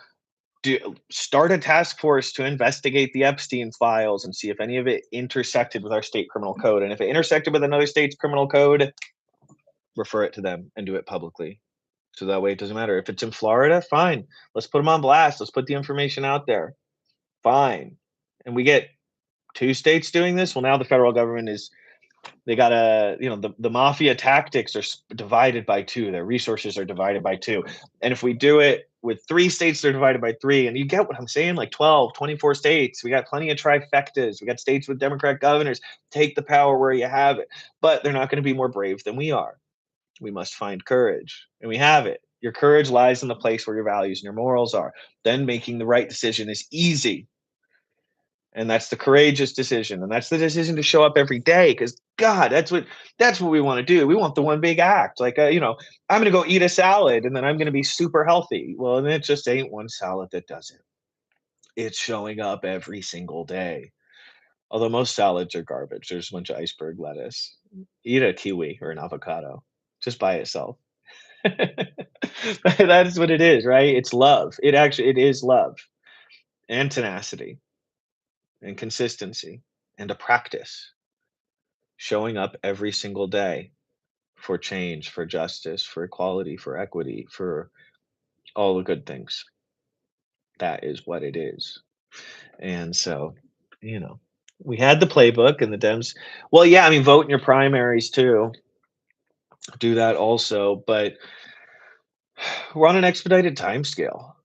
start a task force to investigate the Epstein files and see if any of it intersected with our state criminal code. And if it intersected with another state's criminal code, refer it to them and do it publicly. So that way it doesn't matter. If it's in Florida, fine. Let's put them on blast. Let's put the information out there. Fine. And we get two states doing this. Well, now the federal government they got the mafia tactics are divided by two. Their resources are divided by two. And if we do it with three states, they're divided by three. And you get what I'm saying? Like 12, 24 states. We got plenty of trifectas. We got states with Democrat governors. Take the power where you have it. But they're not going to be more brave than we are. We must find courage, and we have it. Your courage lies in the place where your values and your morals are. Then making the right decision is easy. And that's the courageous decision. And that's the decision to show up every day. Because God, that's what we want to do. We want the one big act. Like I'm gonna go eat a salad and then I'm gonna be super healthy. Well, and it just ain't one salad that does it. It's showing up every single day. Although most salads are garbage. There's a bunch of iceberg lettuce. Eat a kiwi or an avocado just by itself. That's what it is, right? It's love. It is love and tenacity and consistency and a practice, showing up every single day for change, for justice, for equality, for equity, for all the good things. That is what it is. And so, you know, we had the playbook and the Dems. Well, yeah, I mean, vote in your primaries too. Do that also, but we're on an expedited time scale.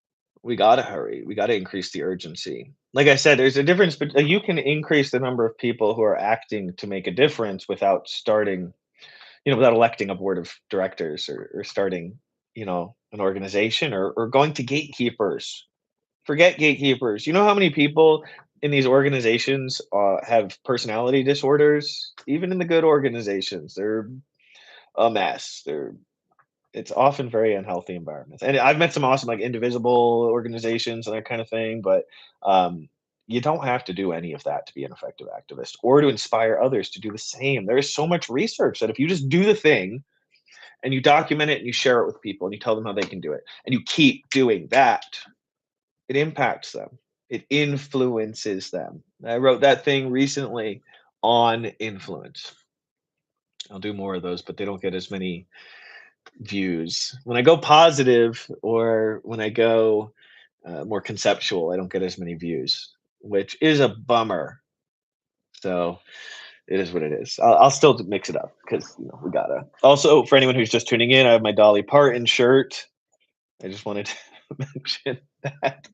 We gotta hurry. We gotta increase the urgency. Like I said, there's a difference, but you can increase the number of people who are acting to make a difference without starting, without electing a board of directors or starting, an organization or going to gatekeepers. Forget gatekeepers. You know how many people in these organizations have personality disorders? Even in the good organizations, they're a mess. It's often very unhealthy environments. And I've met some awesome like indivisible organizations and that kind of thing, but you don't have to do any of that to be an effective activist or to inspire others to do the same. There is so much research that if you just do the thing and you document it and you share it with people and you tell them how they can do it and you keep doing that, it impacts them. It influences them. I wrote that thing recently on influence. I'll do more of those, but they don't get as many views. When I go positive or when I go more conceptual, I don't get as many views, which is a bummer. So it is what it is. I'll still mix it up because we gotta. Also, for anyone who's just tuning in, I have my Dolly Parton shirt. I just wanted to mention that.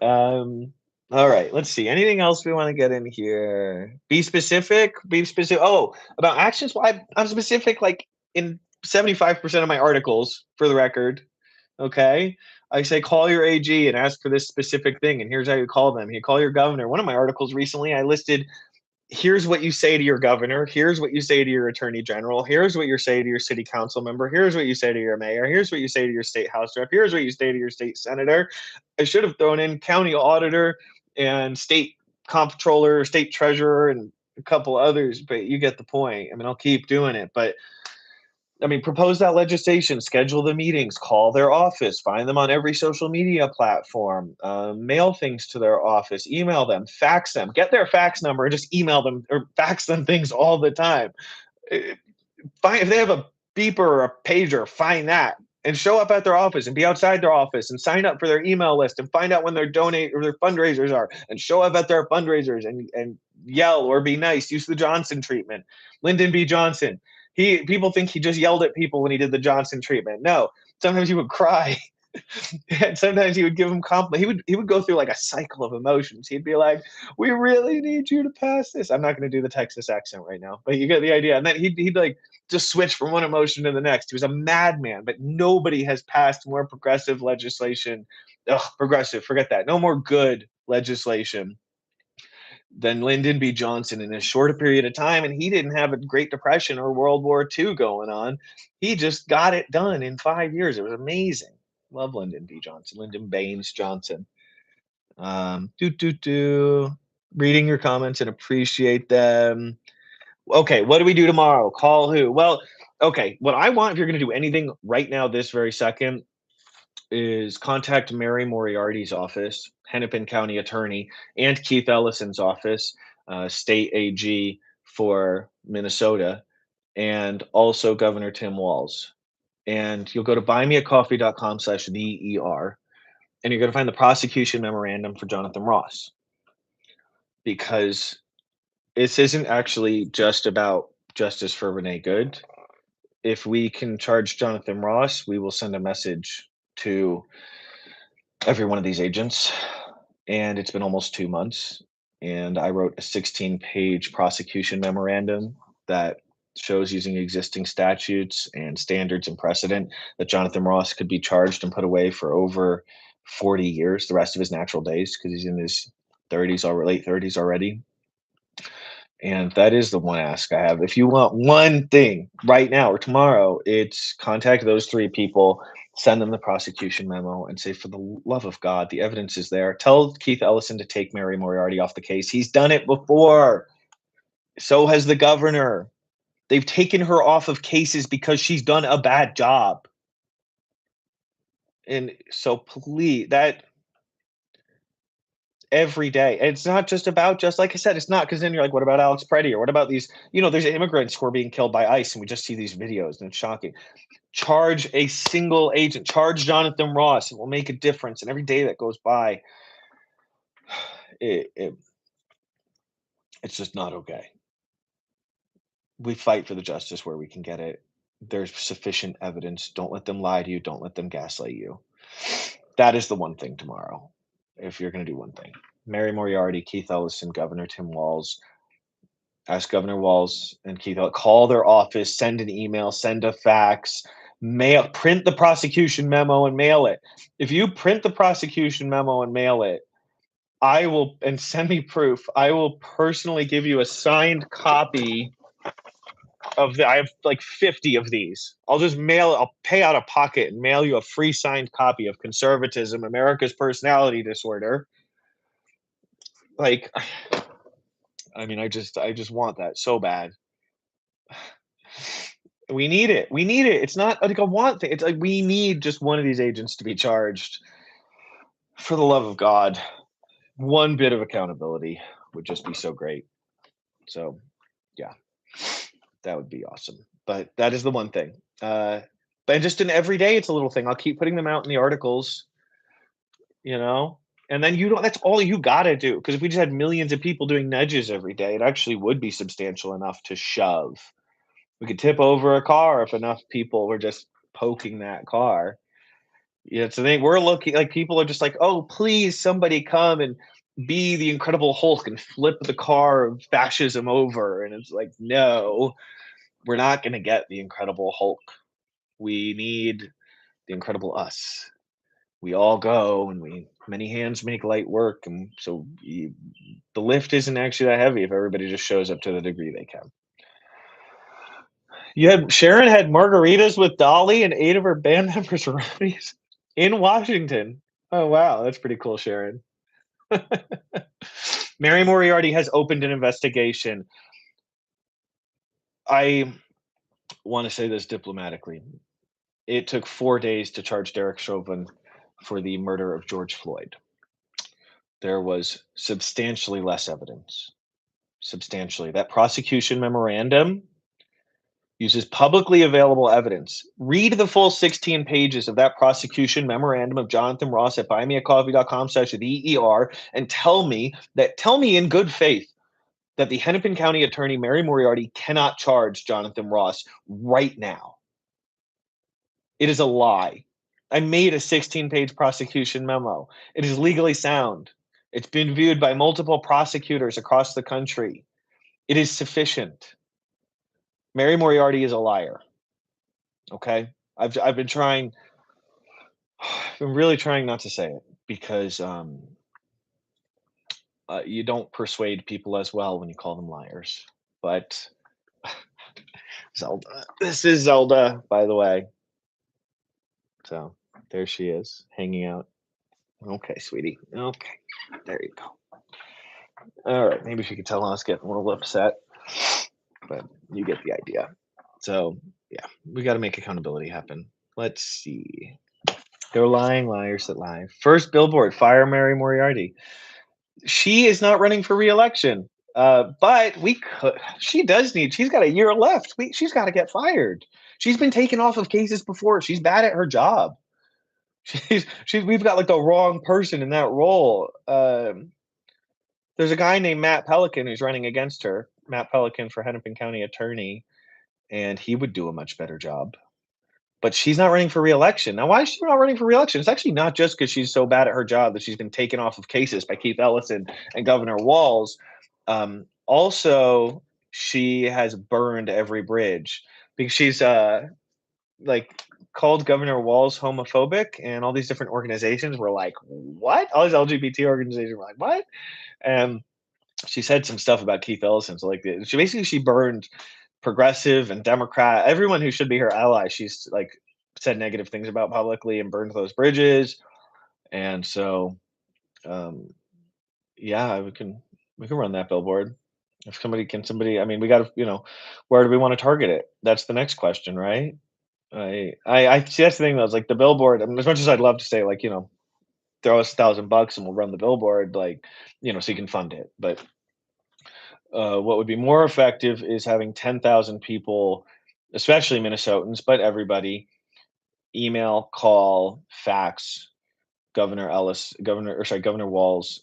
Um, all right, let's see. Anything else we want to get in here? Be specific. Be specific. Oh, about actions. Well, I'm specific. Like in 75% of my articles, for the record. Okay. I say call your AG and ask for this specific thing, and here's how you call them. You call your governor. One of my articles recently, I listed here's what you say to your governor, here's what you say to your attorney general, here's what you say to your city council member, here's what you say to your mayor, here's what you say to your state house rep, here's what you say to your state senator. I should have thrown in county auditor and state comptroller, state treasurer, and a couple others, but you get the point. I mean, I'll keep doing it, but I mean, propose that legislation, schedule the meetings, call their office, find them on every social media platform, mail things to their office, email them, fax them, get their fax number and just email them or fax them things all the time. Eh, Find if they have a beeper or a pager, find that and show up at their office and be outside their office and sign up for their email list and find out when their donate or their fundraisers are and show up at their fundraisers and yell or be nice. Use the Johnson treatment. Lyndon B. Johnson. People think he just yelled at people when he did the Johnson treatment. No, sometimes he would cry. And sometimes he would give them compliment. He would go through like a cycle of emotions. He'd be like, "We really need you to pass this." I'm not going to do the Texas accent right now, but you get the idea. And then he'd like just switch from one emotion to the next. He was a madman, but nobody has passed more progressive legislation. Ugh, progressive, forget that. No more good legislation than Lyndon B. Johnson in as short a period of time. And he didn't have a Great Depression or World War II going on. He just got it done in 5 years. It was amazing. Love Lyndon B. Johnson, Lyndon Baines Johnson. Reading your comments and appreciate them. Okay, what do we do tomorrow? Call who? Well, okay, what I want if you're going to do anything right now, this very second, is contact Mary Moriarty's office, Hennepin County Attorney, and Keith Ellison's office, State AG for Minnesota, and also Governor Tim Walz. And you'll go to buymeacoffee.com/VER, and you're going to find the prosecution memorandum for Jonathan Ross, because this isn't actually just about justice for Renee Good. If we can charge Jonathan Ross, we will send a message to every one of these agents. And it's been almost 2 months. And I wrote a 16-page prosecution memorandum that shows using existing statutes and standards and precedent that Jonathan Ross could be charged and put away for over 40 years, the rest of his natural days, because he's in his 30s or late 30s already. And that is the one ask I have. If you want one thing right now or tomorrow, it's contact those three people, send them the prosecution memo, and say, for the love of God, the evidence is there. Tell Keith Ellison to take Mary Moriarty off the case. He's done it before. So has the governor. They've taken her off of cases because she's done a bad job. And so please, that every day. It's not just about, just like I said, it's not, because then you're like, what about Alex Preddy, or what about these, there's immigrants who are being killed by ICE and we just see these videos and it's shocking. Charge a single agent, charge Jonathan Ross. It will make a difference. And every day that goes by, it's just not okay. We fight for the justice where we can get it. There's sufficient evidence. Don't let them lie to you. Don't let them gaslight you. That is the one thing tomorrow. If you're going to do one thing, Mary Moriarty, Keith Ellison, Governor Tim Walz. Ask Governor Walz and Keith, call their office, send an email, send a fax, mail, print the prosecution memo and mail it. If you print the prosecution memo and mail it, I will, and send me proof, I will personally give you a signed copy of I have like 50 of these. I'll pay out of pocket and mail you a free signed copy of Conservatism, America's Personality Disorder. Like, I mean, I just want that so bad. We need it. We need it. It's not like a want thing. It's like we need just one of these agents to be charged. For the love of God, one bit of accountability would just be so great. So, yeah, that would be awesome. But that is the one thing. But just in every day, it's a little thing. I'll keep putting them out in the articles, you know, and then you don't. That's all you gotta do. Because if we just had millions of people doing nudges every day, it actually would be substantial enough to shove. We could tip over a car if enough people were just poking that car. Yeah, so they we're looking like people are just like, "Oh, please somebody come and be the Incredible Hulk and flip the car of fascism over." And it's like, "No, we're not gonna get the Incredible Hulk. We need the Incredible Us. We all go and we many hands make light work, and so the lift isn't actually that heavy if everybody just shows up to the degree they can." You had Sharon had margaritas with Dolly and 8 of her band members were roadies in Washington. Oh, wow, that's pretty cool, Sharon. Mary Moriarty has opened an investigation. I want to say this diplomatically. It took 4 days to charge Derek Chauvin for the murder of George Floyd. There was substantially less evidence. Substantially. That prosecution memorandum uses publicly available evidence. Read the full 16 pages of that prosecution memorandum of Jonathan Ross at buymeacoffee.com/TheER and tell me in good faith that the Hennepin County attorney, Mary Moriarty, cannot charge Jonathan Ross right now. It is a lie. I made a 16-page prosecution memo. It is legally sound. It's been viewed by multiple prosecutors across the country. It is sufficient. Mary Moriarty is a liar. Okay? I've been trying I've been really trying not to say it because you don't persuade people as well when you call them liars. But Zelda, this is Zelda, by the way. So there she is, hanging out. Okay, sweetie. Okay, there you go. All right, maybe she could tell I was getting a little upset, but you get the idea. So yeah, we got to make accountability happen. Let's see. They're lying liars that lie. First billboard, fire Mary Moriarty. She is not running for reelection. But we could. She does need. She's got a year left. She's got to get fired. She's been taken off of cases before. She's bad at her job. She's. We've got like the wrong person in that role. There's a guy named Matt Pelican who's running against her. Matt Pelican for Hennepin County Attorney, and he would do a much better job. But she's not running for reelection. Now, why is she not running for reelection? It's actually not just because she's so bad at her job that she's been taken off of cases by Keith Ellison and Governor Walz. Also, she has burned every bridge because she's like called Governor Walz homophobic, and all these different organizations were like, "What?" All these LGBT organizations were like, "What?" And she said some stuff about Keith Ellison. So like, she burned progressive and Democrat, everyone who should be her ally. She's like said negative things about publicly and burned those bridges. And so, um, yeah, we can run that billboard. If somebody, I mean, we got to, where do we want to target it? That's the next question, right? I see that's the thing though. It's like the billboard. I mean, as much as I'd love to say, like, throw us $1,000 and we'll run the billboard, like, so you can fund it. But what would be more effective is having 10,000 people, especially Minnesotans, but everybody, email, call, fax Governor Walz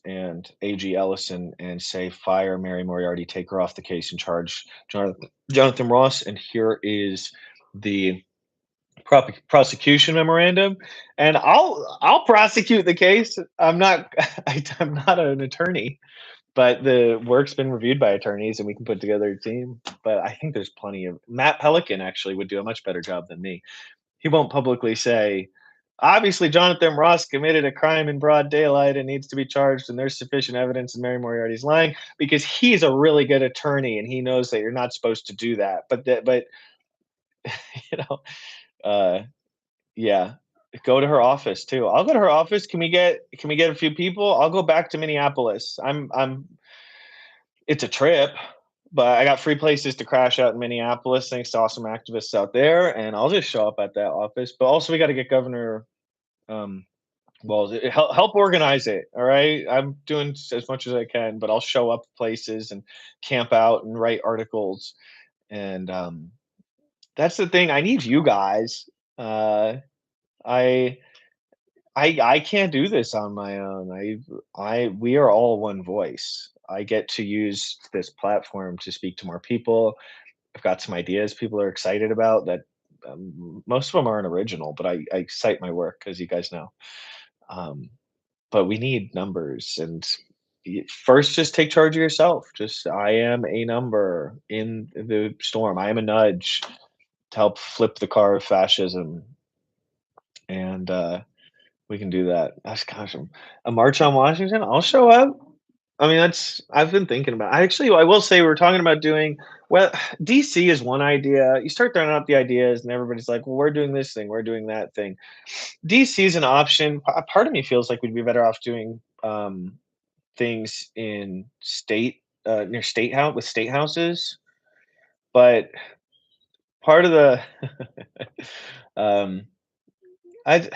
and AG Ellison and say, fire Mary Moriarty, take her off the case and charge Jonathan Ross. And here is the prosecution memorandum, and I'll prosecute the case. I'm not I'm not an attorney, but the work's been reviewed by attorneys and we can put together a team. But I think there's plenty of Matt Pelican actually would do a much better job than me. He won't publicly say, obviously Jonathan Ross committed a crime in broad daylight and needs to be charged, and there's sufficient evidence and Mary Moriarty's lying, because he's a really good attorney and he knows that you're not supposed to do that. But you know, uh yeah. Go to her office too. I'll go to her office. Can we get a few people? I'll go back to Minneapolis. It's a trip, but I got free places to crash out in Minneapolis thanks to awesome activists out there, and I'll just show up at that office. But also, we got to get Governor um, Walz help organize it. All right, I'm doing as much as I can, but I'll show up places and camp out and write articles. And that's the thing. I need you guys. Uh, I I can't do this on my own. I we are all one voice. I get to use this platform to speak to more people. I've got some ideas people are excited about that. Most of them aren't original, but I cite my work, as you guys know. Um, but we need numbers, and first, just take charge of yourself. Just I am a number in the storm. I am a nudge to help flip the car of fascism, and we can do that. That's gosh, a march on Washington. I'll show up. I mean, that's I've been thinking about. I will say we were talking about doing well. DC is one idea. You start throwing out the ideas, and everybody's like, "Well, we're doing this thing, we're doing that thing." DC is an option. A part of me feels like we'd be better off doing things in state near state house with state houses, but part of the um, I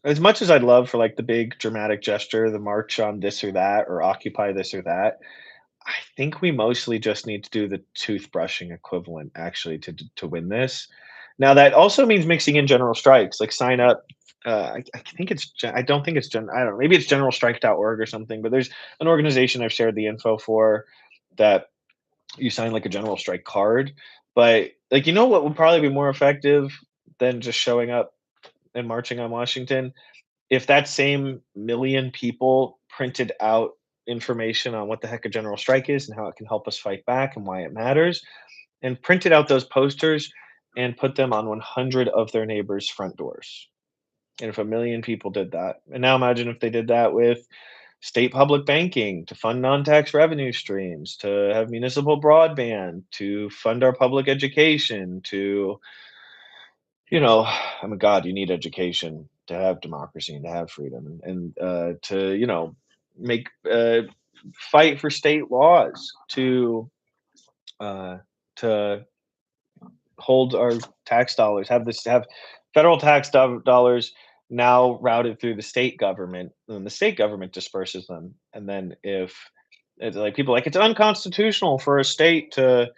as much as I'd love for like the big dramatic gesture, the march on this or that, or occupy this or that, I think we mostly just need to do the toothbrushing equivalent actually to win this. Now that also means mixing in general strikes, like sign up. I think I don't think it's I don't know, maybe it's generalstrike.org or something, but there's an organization I've shared the info for that you sign like a general strike card. But like, what would probably be more effective than just showing up and marching on Washington? If that same million people printed out information on what the heck a general strike is and how it can help us fight back and why it matters, and printed out those posters and put them on 100 of their neighbors' front doors. And if a million people did that, and now imagine if they did that with state public banking to fund non-tax revenue streams, to have municipal broadband, to fund our public education, to, I mean, God, you need education to have democracy and to have freedom, and to, make fight for state laws uh, to hold our tax dollars, have federal dollars now routed through the state government, and the state government disperses them. And then if it's like people like it's unconstitutional for a state to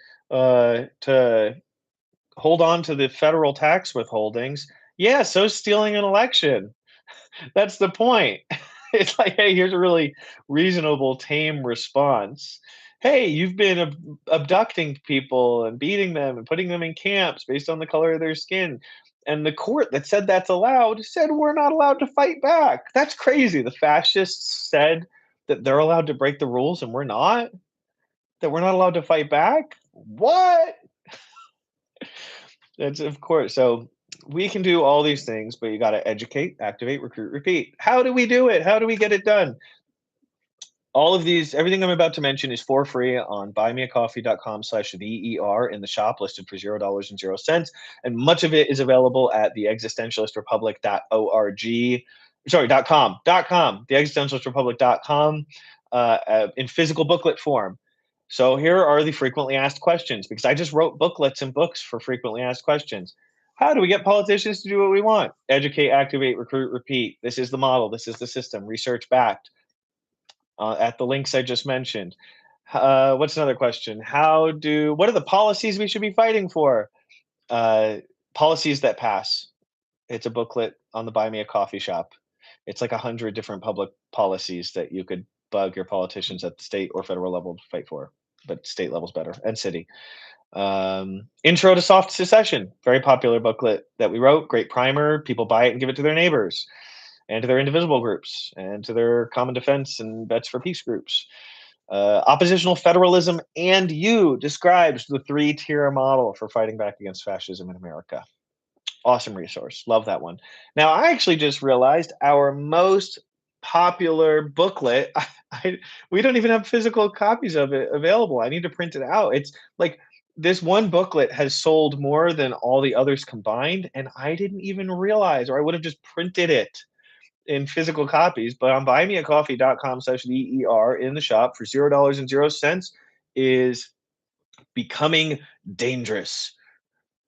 hold on to the federal tax withholdings. Yeah, so stealing an election. That's the point. It's like, hey, here's a really reasonable, tame response. Hey, you've been abducting people and beating them and putting them in camps based on the color of their skin. And the court that said that's allowed said we're not allowed to fight back. That's crazy. The fascists said that they're allowed to break the rules and we're not, that we're not allowed to fight back. What? That's of course. So we can do all these things, but you got to educate, activate, recruit, repeat. How do we do it? How do we get it done? All of these, everything I'm about to mention is for free on buymeacoffee.com/VER in the shop, listed for $0.00. And much of it is available at the existentialistrepublic.org. Sorry, .com, theexistentialistrepublic.com, in physical booklet form. So here are the frequently asked questions, because I just wrote booklets and books for frequently asked questions. How do we get politicians to do what we want? Educate, activate, recruit, repeat. This is the model. This is the system. Research backed at the links I just mentioned. What's another question? What are the policies we should be fighting for? Uh, Policies that pass. It's a booklet on the Buy Me a Coffee shop. It's like 100 different public policies that you could bug your politicians at the state or federal level to fight for, but state level's better, and city. Intro to Soft Secession, very popular booklet that we wrote. Great primer. People buy it and give it to their neighbors and to their indivisible groups and to their common defense and vets for peace groups. Oppositional Federalism and You describes the three-tier model for fighting back against fascism in America. Awesome resource. Love that one. Now, I actually just realized our most popular booklet, we don't even have physical copies of it available. I need to print it out. It's like this one booklet has sold more than all the others combined, and I didn't even realize, or I would have just printed it in physical copies. But on buymeacoffee.com/VER in the shop for $0.00 is Becoming dangerous.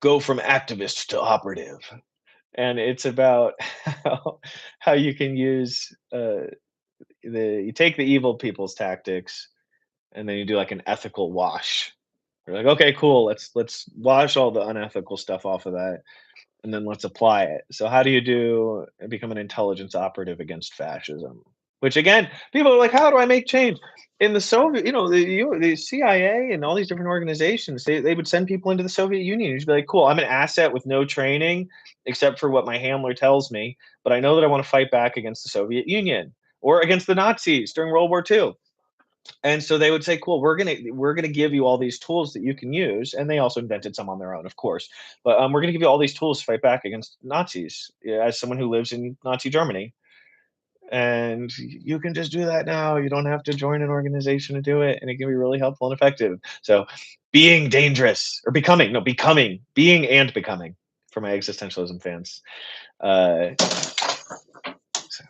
Go from activist to operative. And it's about how you can use you take the evil people's tactics and then you do like an ethical wash. You're like, okay, cool. Let's wash all the unethical stuff off of that, and then let's apply it. So how do you become an intelligence operative against fascism? Which again, people are like, how do I make change? In the Soviet, the CIA and all these different organizations, they would send people into the Soviet Union. You'd be like, cool, I'm an asset with no training except for what my handler tells me, but I know that I want to fight back against the Soviet Union or against the Nazis during World War II. And so they would say, "Cool, we're gonna give you all these tools that you can use," and they also invented some on their own, of course. But we're gonna give you all these tools to fight back against Nazis. Yeah, as someone who lives in Nazi Germany, and you can just do that now. You don't have to join an organization to do it, and it can be really helpful and effective. So, being dangerous or becoming, no, becoming, being and becoming, for my existentialism fans. Uh,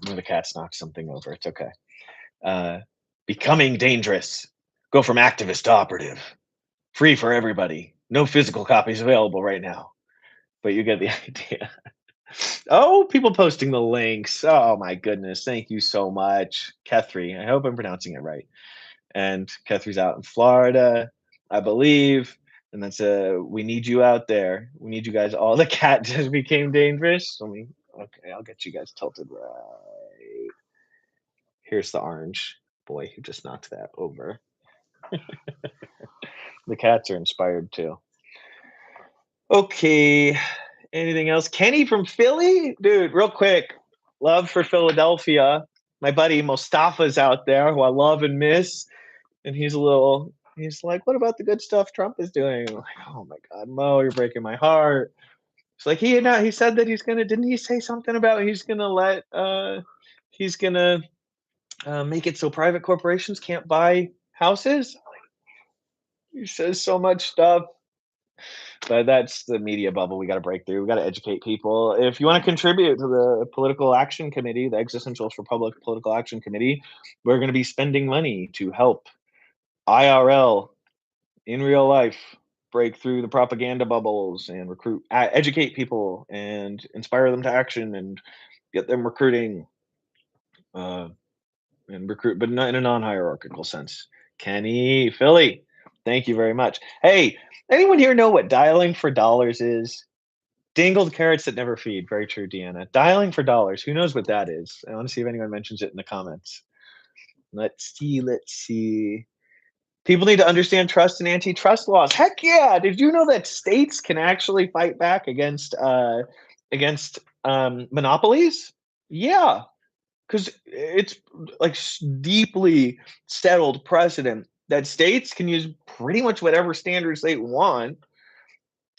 the cat's knocked something over. It's okay. Uh, Becoming dangerous. Go from activist to operative. Free for everybody. No physical copies available right now, but you get the idea. Oh, people posting the links. Oh my goodness. Thank you so much. Kethri. I hope I'm pronouncing it right. And Ketri's out in Florida, I believe. And that's we need you out there. We need you guys all. The cat just became dangerous. Okay, I'll get you guys tilted right. Here's the orange boy who just knocked that over. The cats are inspired too. Okay. Anything else? Kenny from Philly? Dude, real quick. Love for Philadelphia. My buddy Mustafa's out there who I love and miss. And he's like, what about the good stuff Trump is doing? I'm like, oh my God, Mo, you're breaking my heart. It's like he said that didn't he say something about he's gonna make it so private corporations can't buy houses? He says so much stuff. But that's the media bubble we got to break through. We got to educate people. If you want to contribute to the Political Action Committee, the Existentialist Republic Political Action Committee, we're going to be spending money to help IRL in real life break through the propaganda bubbles and educate people and inspire them to action and get them recruiting uh, and recruit, but not in a non-hierarchical sense. Kenny, Philly, thank you very much. Hey, anyone here know what dialing for dollars is? Dangled carrots that never feed. Very true, Deanna. Dialing for dollars. Who knows what that is? I want to see if anyone mentions it in the comments. Let's see. Let's see. People need to understand trust and antitrust laws. Heck yeah! Did you know that states can actually fight back against monopolies? Yeah, because it's like deeply settled precedent that states can use pretty much whatever standards they want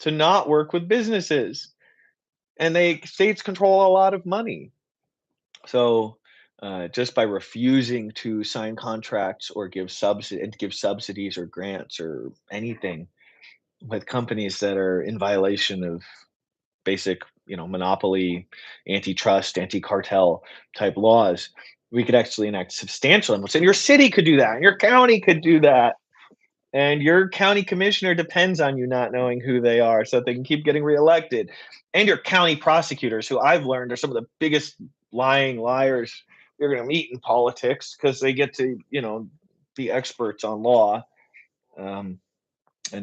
to not work with businesses, and states control a lot of money. So just by refusing to sign contracts or give subsidies or grants or anything with companies that are in violation of basic, monopoly, antitrust, anti-cartel type laws, we could actually enact substantial limits. And your city could do that, and your county could do that. And your county commissioner depends on you not knowing who they are so that they can keep getting reelected. And your county prosecutors, who I've learned are some of the biggest lying liars you're going to meet in politics because they get to, be experts on law. And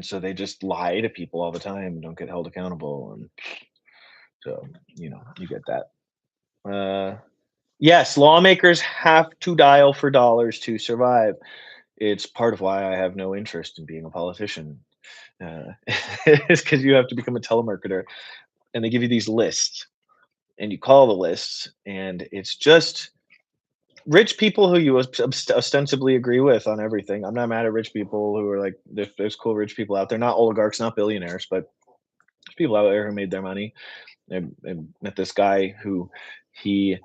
so they just lie to people all the time and don't get held accountable. And so, you get that. Yes, lawmakers have to dial for dollars to survive. It's part of why I have no interest in being a politician. It's because you have to become a telemarketer, and they give you these lists, and you call the lists, and it's just rich people who you ostensibly agree with on everything. I'm not mad at rich people who are like, there's cool rich people out there, not oligarchs, not billionaires, but there's people out there who made their money. I met this guy who he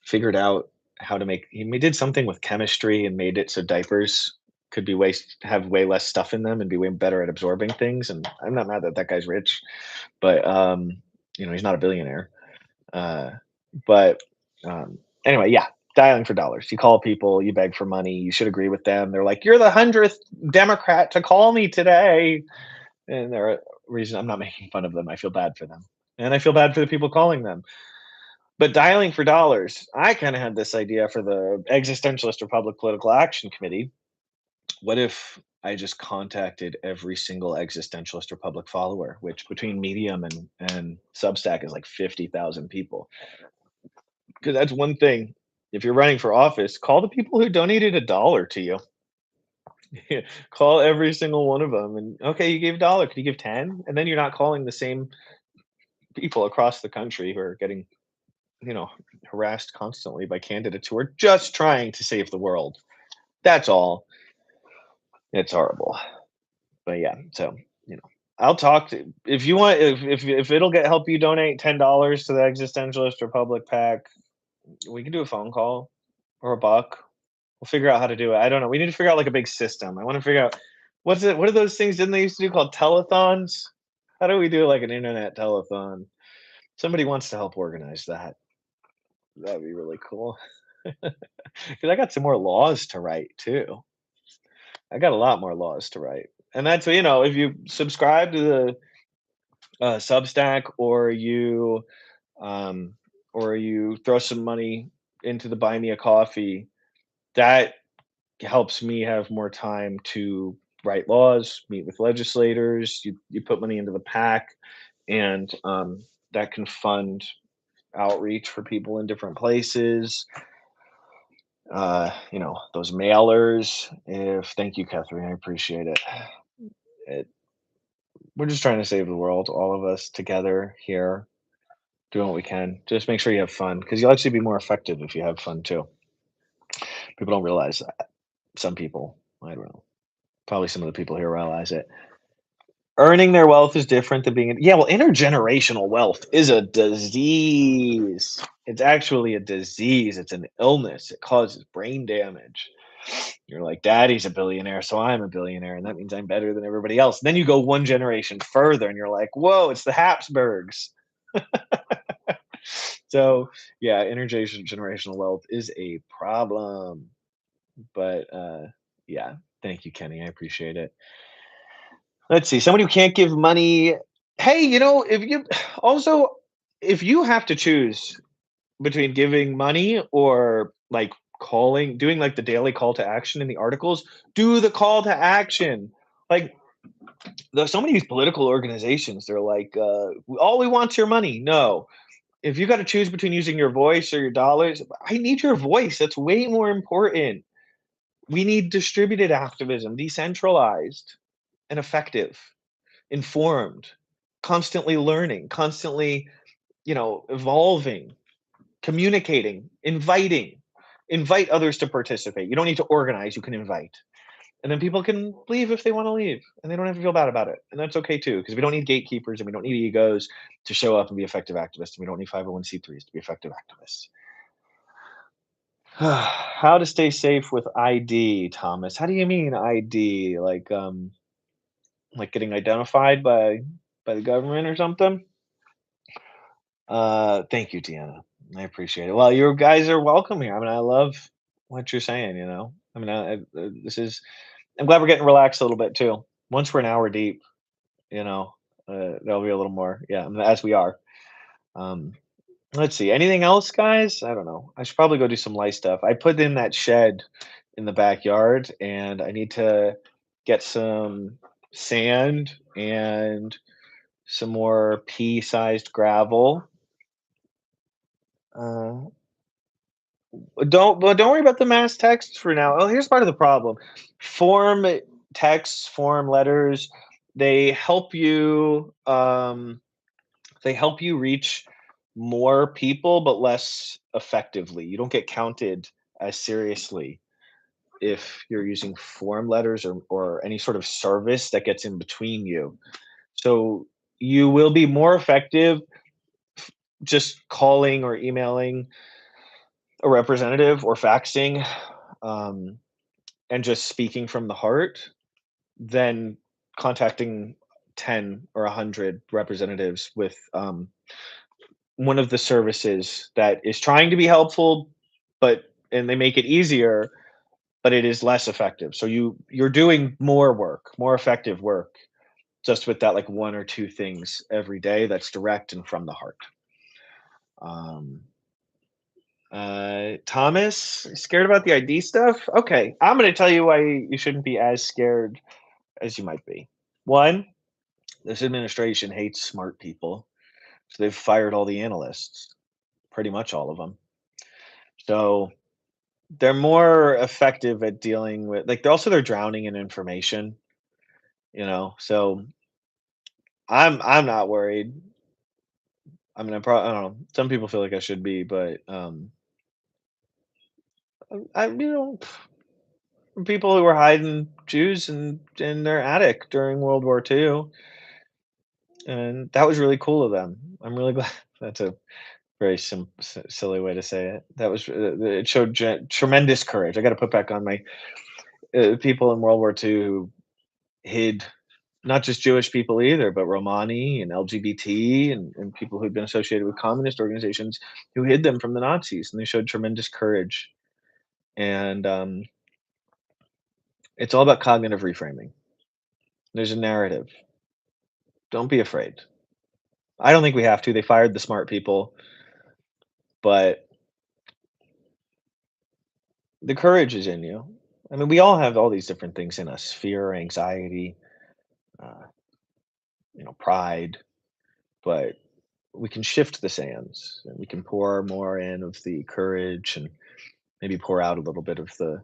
figured out how to he did something with chemistry and made it so diapers could have way less stuff in them and be way better at absorbing things. And I'm not mad that that guy's rich, but he's not a billionaire. But anyway, yeah. dialing for dollars. You call people, you beg for money, you should agree with them. They're like, "You're the 100th Democrat to call me today." And they're reason I'm not making fun of them. I feel bad for them. And I feel bad for the people calling them. But dialing for dollars, I kind of had this idea for the Existentialist Republic Political Action Committee. What if I just contacted every single Existentialist Republic follower, which between Medium and Substack is like 50,000 people? Because that's one thing. If you're running for office, call the people who donated $1 to you. Call every single one of them, and okay, you gave $1. Can you give 10? And then you're not calling the same people across the country who are getting, you know, harassed constantly by candidates who are just trying to save the world. That's all. It's horrible. But yeah, so, you know, I'll talk to if you want if it'll get help you donate $10 to the Existentialist Republic PAC, we can do a phone call or a buck. We'll figure out how to do it. I don't know. We need to figure out like a big system. I want to figure out what are those things didn't they used to do called telethons? How do we do like an internet telethon? Somebody wants to help organize that. That'd be really cool. Because I got some more laws to write too. I got a lot more laws to write. And that's, you know, if you subscribe to the Substack um, or you throw some money into the Buy Me a Coffee, that helps me have more time to write laws, meet with legislators. You put money into the PAC, and that can fund outreach for people in different places. You know, those mailers. If thank you, Catherine, I appreciate it. it. We're just trying to save the world, all of us together here, doing what we can. Just make sure you have fun, because you'll actually be more effective if you have fun too. People don't realize that. Some people, I don't know. Probably some of the people here realize it. Earning their wealth is different than being yeah, well, intergenerational wealth is a disease. It's actually a disease, it's an illness, it causes brain damage. You're like, "Daddy's a billionaire, so I'm a billionaire, and that means I'm better than everybody else." Then you go one generation further, and you're like, "Whoa, it's the Habsburgs." So, yeah, intergenerational wealth is a problem, but, yeah, thank you, Kenny, I appreciate it. Let's see, somebody who can't give money. Hey, you know, if you also if you have to choose between giving money or like calling, doing like the daily call to action in the articles, do the call to action. Like there's so many of these political organizations, they're like, all we want's your money. No. If you got to choose between using your voice or your dollars, I need your voice. That's way more important. We need distributed activism, decentralized and effective, informed, constantly learning, constantly, evolving, communicating, inviting. Invite others to participate. You don't need to organize, you can invite. And then people can leave if they want to leave, and they don't have to feel bad about it. And that's okay too, because we don't need gatekeepers and we don't need egos to show up and be effective activists. And we don't need 501c3s to be effective activists. How to stay safe with ID, Thomas? How do you mean ID? Like getting identified by the government or something? Thank you, Deanna. I appreciate it. Well, you guys are welcome here. I mean, I love what you're saying. I mean, this is. I'm glad we're getting relaxed a little bit too. Once we're an hour deep, you know, there'll be a little more. Yeah, I mean, as we are. Um, let's see. Anything else, guys? I don't know. I should probably go do some light stuff. I put in that shed in the backyard, and I need to get some sand and some more pea-sized gravel. Uh, don't worry about the mass text for now. Oh, here's part of the problem. Form texts, form letters, they help you reach more people but less effectively. You don't get counted as seriously if you're using form letters or any sort of service that gets in between you. So you will be more effective just calling or emailing a representative or faxing, um, and just speaking from the heart than contacting 10 or 100 representatives with one of the services that is trying to be helpful but and they make it easier, but it is less effective. So you're doing more work, more effective work, just with that like one or two things every day that's direct and from the heart. Um, Thomas, scared about the ID stuff? Okay, I'm going to tell you why you shouldn't be as scared as you might be. One, this administration hates smart people, so they've fired all the analysts, pretty much all of them. So they're more effective at dealing with like they're drowning in information, you know. So I'm not worried. I mean, I don't know. Some people feel like I should be, but I you know people who were hiding Jews in their attic during World War II, and that was really cool of them. I'm really glad. That's a very silly way to say it. That was it showed tremendous courage. I got to put back on my people in World War II who hid not just Jewish people either, but Romani and LGBT and people who'd been associated with communist organizations who hid them from the Nazis, and they showed tremendous courage. And it's all about cognitive reframing. There's a narrative. Don't be afraid. I don't think we have to. They fired the smart people, but the courage is in you. I mean, we all have all these different things in us: fear, anxiety, uh, pride. But we can shift the sands, and we can pour more in of the courage, and maybe pour out a little bit of the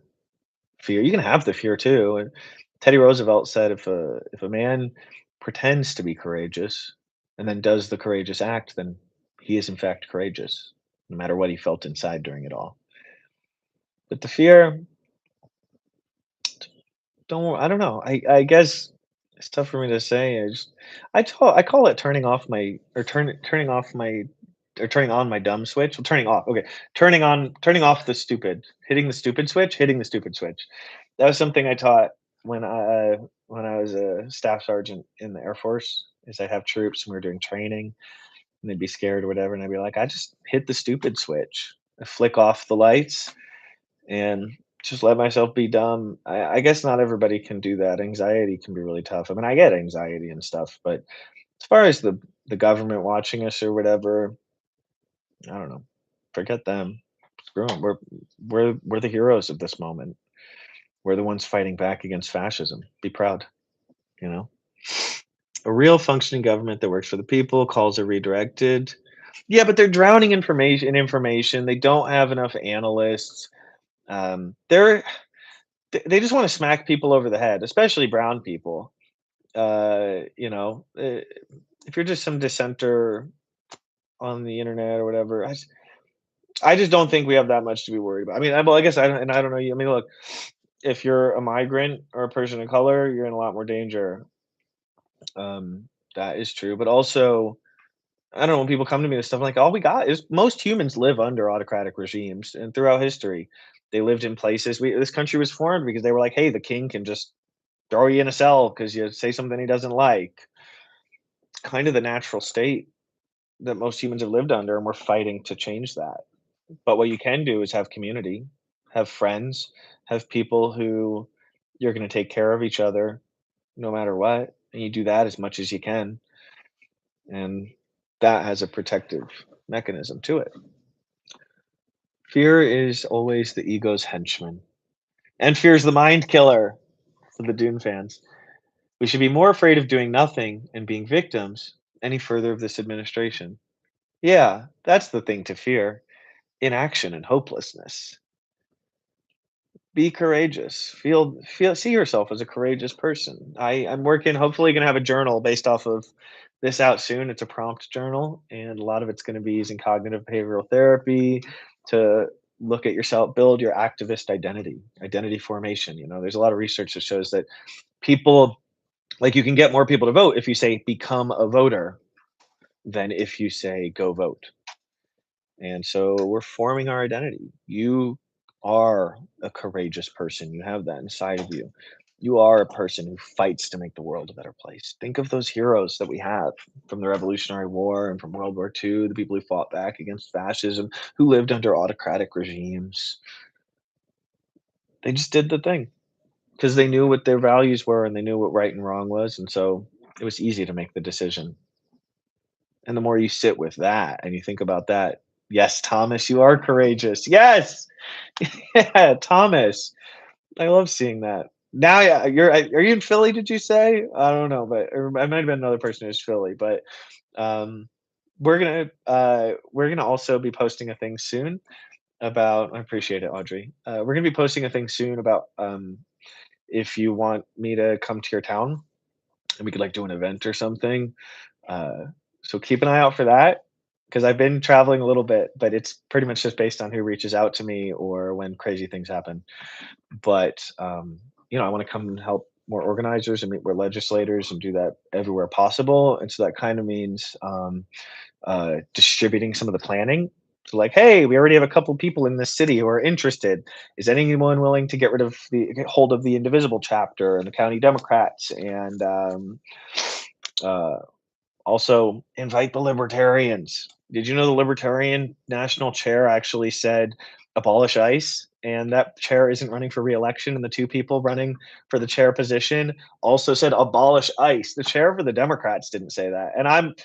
fear. You can have the fear too. And Teddy Roosevelt said, if a man pretends to be courageous and then does the courageous act, then he is in fact courageous, no matter what he felt inside during it all. But the fear, don't I don't know. I guess it's tough for me to say. I call it turning off my or turning off my or turning on my dumb switch. Well, turning off. Okay, turning off the stupid, hitting the stupid switch, hitting the stupid switch. That was something I taught when I was a staff sergeant in the Air Force. Is I have troops and we were doing training, and they'd be scared or whatever, and I'd be like, I just hit the stupid switch. I flick off the lights and just let myself be dumb. I guess not everybody can do that. Anxiety can be really tough. I mean, I get anxiety and stuff, but as far as the government watching us or whatever, I don't know. Forget them. Screw them. We're the heroes of this moment. We're the ones fighting back against fascism. Be proud. You know, a real functioning government that works for the people. Calls are redirected. Yeah, but they're drowning information. They don't have enough analysts. They're they just want to smack people over the head, especially brown people. If you're just some dissenter on the internet or whatever, I just don't think we have that much to be worried about. I mean, well, I guess I don't know. I mean, look, if you're a migrant or a person of color, you're in a lot more danger. That is true, but also, I don't know when people come to me with stuff like, all we got is most humans live under autocratic regimes, and throughout history, they lived in places. This country was formed because they were like, hey, the king can just throw you in a cell because you say something he doesn't like. It's kind of the natural state that most humans have lived under, and we're fighting to change that. But what you can do is have community, have friends, have people who you're going to take care of each other no matter what. And you do that as much as you can. And that has a protective mechanism to it. Fear is always the ego's henchman. And fear is the mind killer for the Dune fans. We should be more afraid of doing nothing and being victims any further of this administration. Yeah, that's the thing to fear: inaction and hopelessness. Be courageous. See yourself as a courageous person. I'm working, hopefully gonna have a journal based off of this out soon. It's a prompt journal, and a lot of it's gonna be using cognitive behavioral therapy to look at yourself, build your activist identity formation. There's a lot of research that shows that people like you can get more people to vote if you say become a voter than if you say go vote. And so we're forming our identity. You are a courageous person. You have that inside of you. You are a person who fights to make the world a better place. Think of those heroes that we have from the Revolutionary War and from World War II, the people who fought back against fascism, who lived under autocratic regimes. They just did the thing because they knew what their values were and they knew what right and wrong was, and so it was easy to make the decision. And the more you sit with that and you think about that, yes, Thomas, you are courageous. Yes. Yeah, Thomas. I love seeing that. Now, yeah, are you in Philly, did you say? I don't know, but or I might have been another person who's Philly, but, um, we're gonna also be posting a thing soon about I appreciate it, Audrey. We're gonna be posting a thing soon about, if you want me to come to your town and we could, like, do an event or something, uh, so keep an eye out for that because I've been traveling a little bit, but it's pretty much just based on who reaches out to me or when crazy things happen. But, I wanna come and help more organizers and meet more legislators and do that everywhere possible, and so that kinda means, distributing some of the planning. So, like, "Hey, we already have a couple people in this city who are interested. Is anyone willing to get hold of the Indivisible chapter and the county Democrats?" And, uh, also invite the libertarians. Did you know the Libertarian National Chair actually said, "Abolish ICE," and that chair isn't running for reelection, and the 2 people running for the chair position also said, "Abolish ICE." The chair for the Democrats didn't say that, and I'm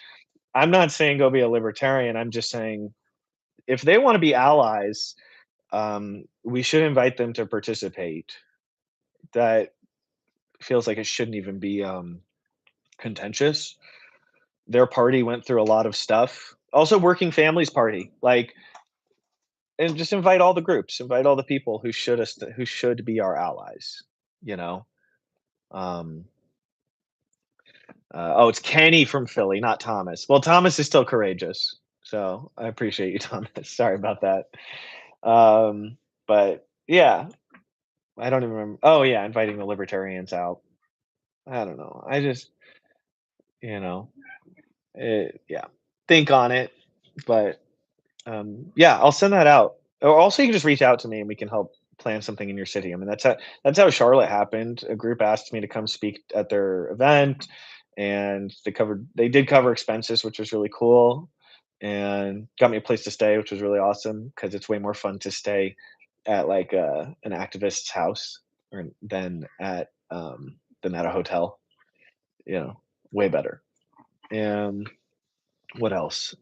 not saying go be a libertarian, I'm just saying if they wanna be allies, we should invite them to participate. That feels like it shouldn't even be, contentious. Their party went through a lot of stuff. Also, Working Families Party, like, and just invite all the groups, invite all the people who should be our allies, you know? Um, oh, it's Kenny from Philly, not Thomas. Well, Thomas is still courageous, so I appreciate you, Thomas. Sorry about that. But yeah, I don't even remember. Oh yeah, inviting the libertarians out. I don't know. I just, you know, yeah, think on it. But yeah, I'll send that out. Or also, you can just reach out to me and we can help plan something in your city. I mean, that's how Charlotte happened. A group asked me to come speak at their event, and they did cover expenses, which was really cool, and got me a place to stay, which was really awesome because it's way more fun to stay at like an activist's house than at a hotel. You know, way better. And what else?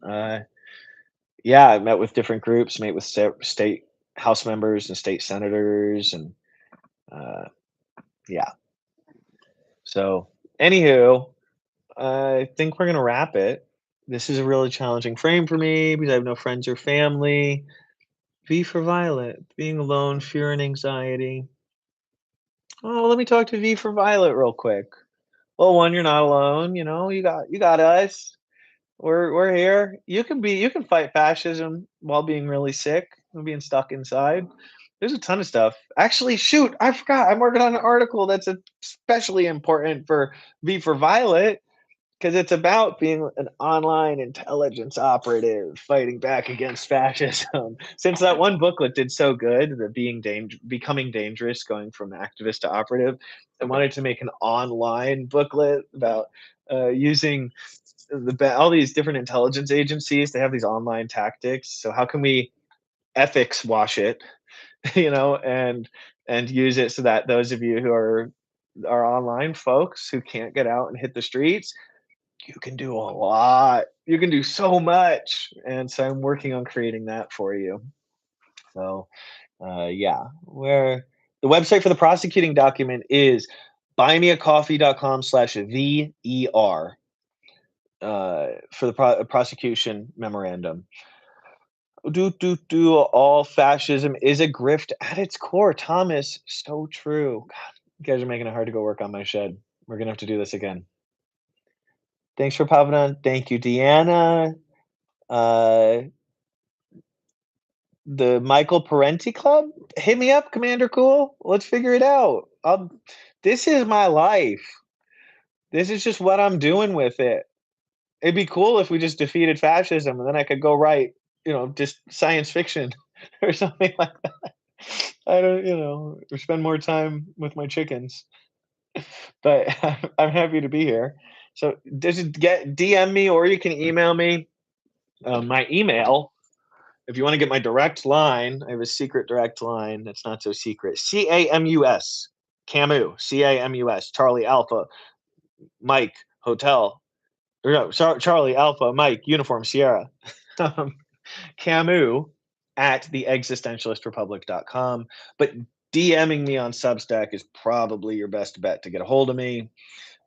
Yeah, I met with different groups, met with state house members and state senators, and uh, yeah. So, anywho, I think we're gonna wrap it. This is a really challenging frame for me because I have no friends or family. V for Violet, being alone, fear and anxiety. Oh, let me talk to V for Violet real quick. Well, one, you're not alone. You got us. We're here. You can fight fascism while being really sick and being stuck inside. There's a ton of stuff. Actually, shoot, I forgot. I'm working on an article that's especially important for V for Violet because it's about being an online intelligence operative fighting back against fascism. Since that one booklet did so good, the becoming dangerous, going from activist to operative, I wanted to make an online booklet about using all these different intelligence agencies. They have these online tactics. So how can we ethics wash it, and use it so that those of you who are online folks who can't get out and hit the streets, you can do a lot. You can do so much. And so I'm working on creating that for you. So yeah, where the website for the prosecuting document is buymeacoffee.com/VER for the prosecution memorandum. All fascism is a grift at its core. Thomas, so true. God, you guys are making it hard to go work on my shed. We're gonna have to do this again. Thanks for popping on. Thank you, Deanna. Uh, the Michael Parenti Club. Hit me up, Commander Cool. Let's figure it out. This is my life. This is just what I'm doing with it. It'd be cool if we just defeated fascism, and then I could go write, just science fiction or something like that. I don't, or spend more time with my chickens. But I'm happy to be here. So just get DM me or you can email me. My email If you want to get my direct line, I have a secret direct line that's not so secret. CAMUS, Camus, CAMUS, Charlie Alpha, Mike, Hotel, or no, Charlie Alpha, Mike, Uniform Sierra, um, Camus at theexistentialistrepublic.com. But DMing me on Substack is probably your best bet to get a hold of me.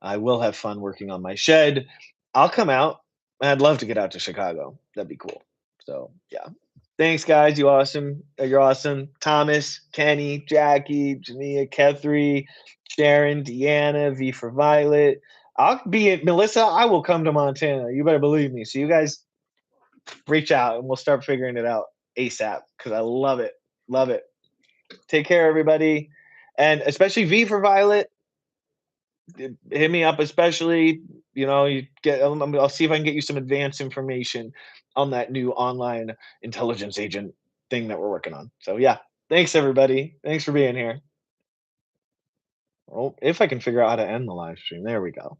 I will have fun working on my shed. I'll come out. I'd love to get out to Chicago. That'd be cool. So yeah. Thanks, guys. You awesome. You're awesome. Thomas, Kenny, Jackie, Jania, Kethri, Sharon, Deanna, V for Violet. I'll be at Melissa. I will come to Montana. You better believe me. So you guys reach out and we'll start figuring it out ASAP because I love it. Love it. Take care, everybody. And especially V for Violet. Hit me up, especially, you get, I'll see if I can get you some advanced information on that new online intelligence agent thing that we're working on. So yeah, thanks everybody. Thanks for being here. Oh, if I can figure out how to end the live stream. There we go.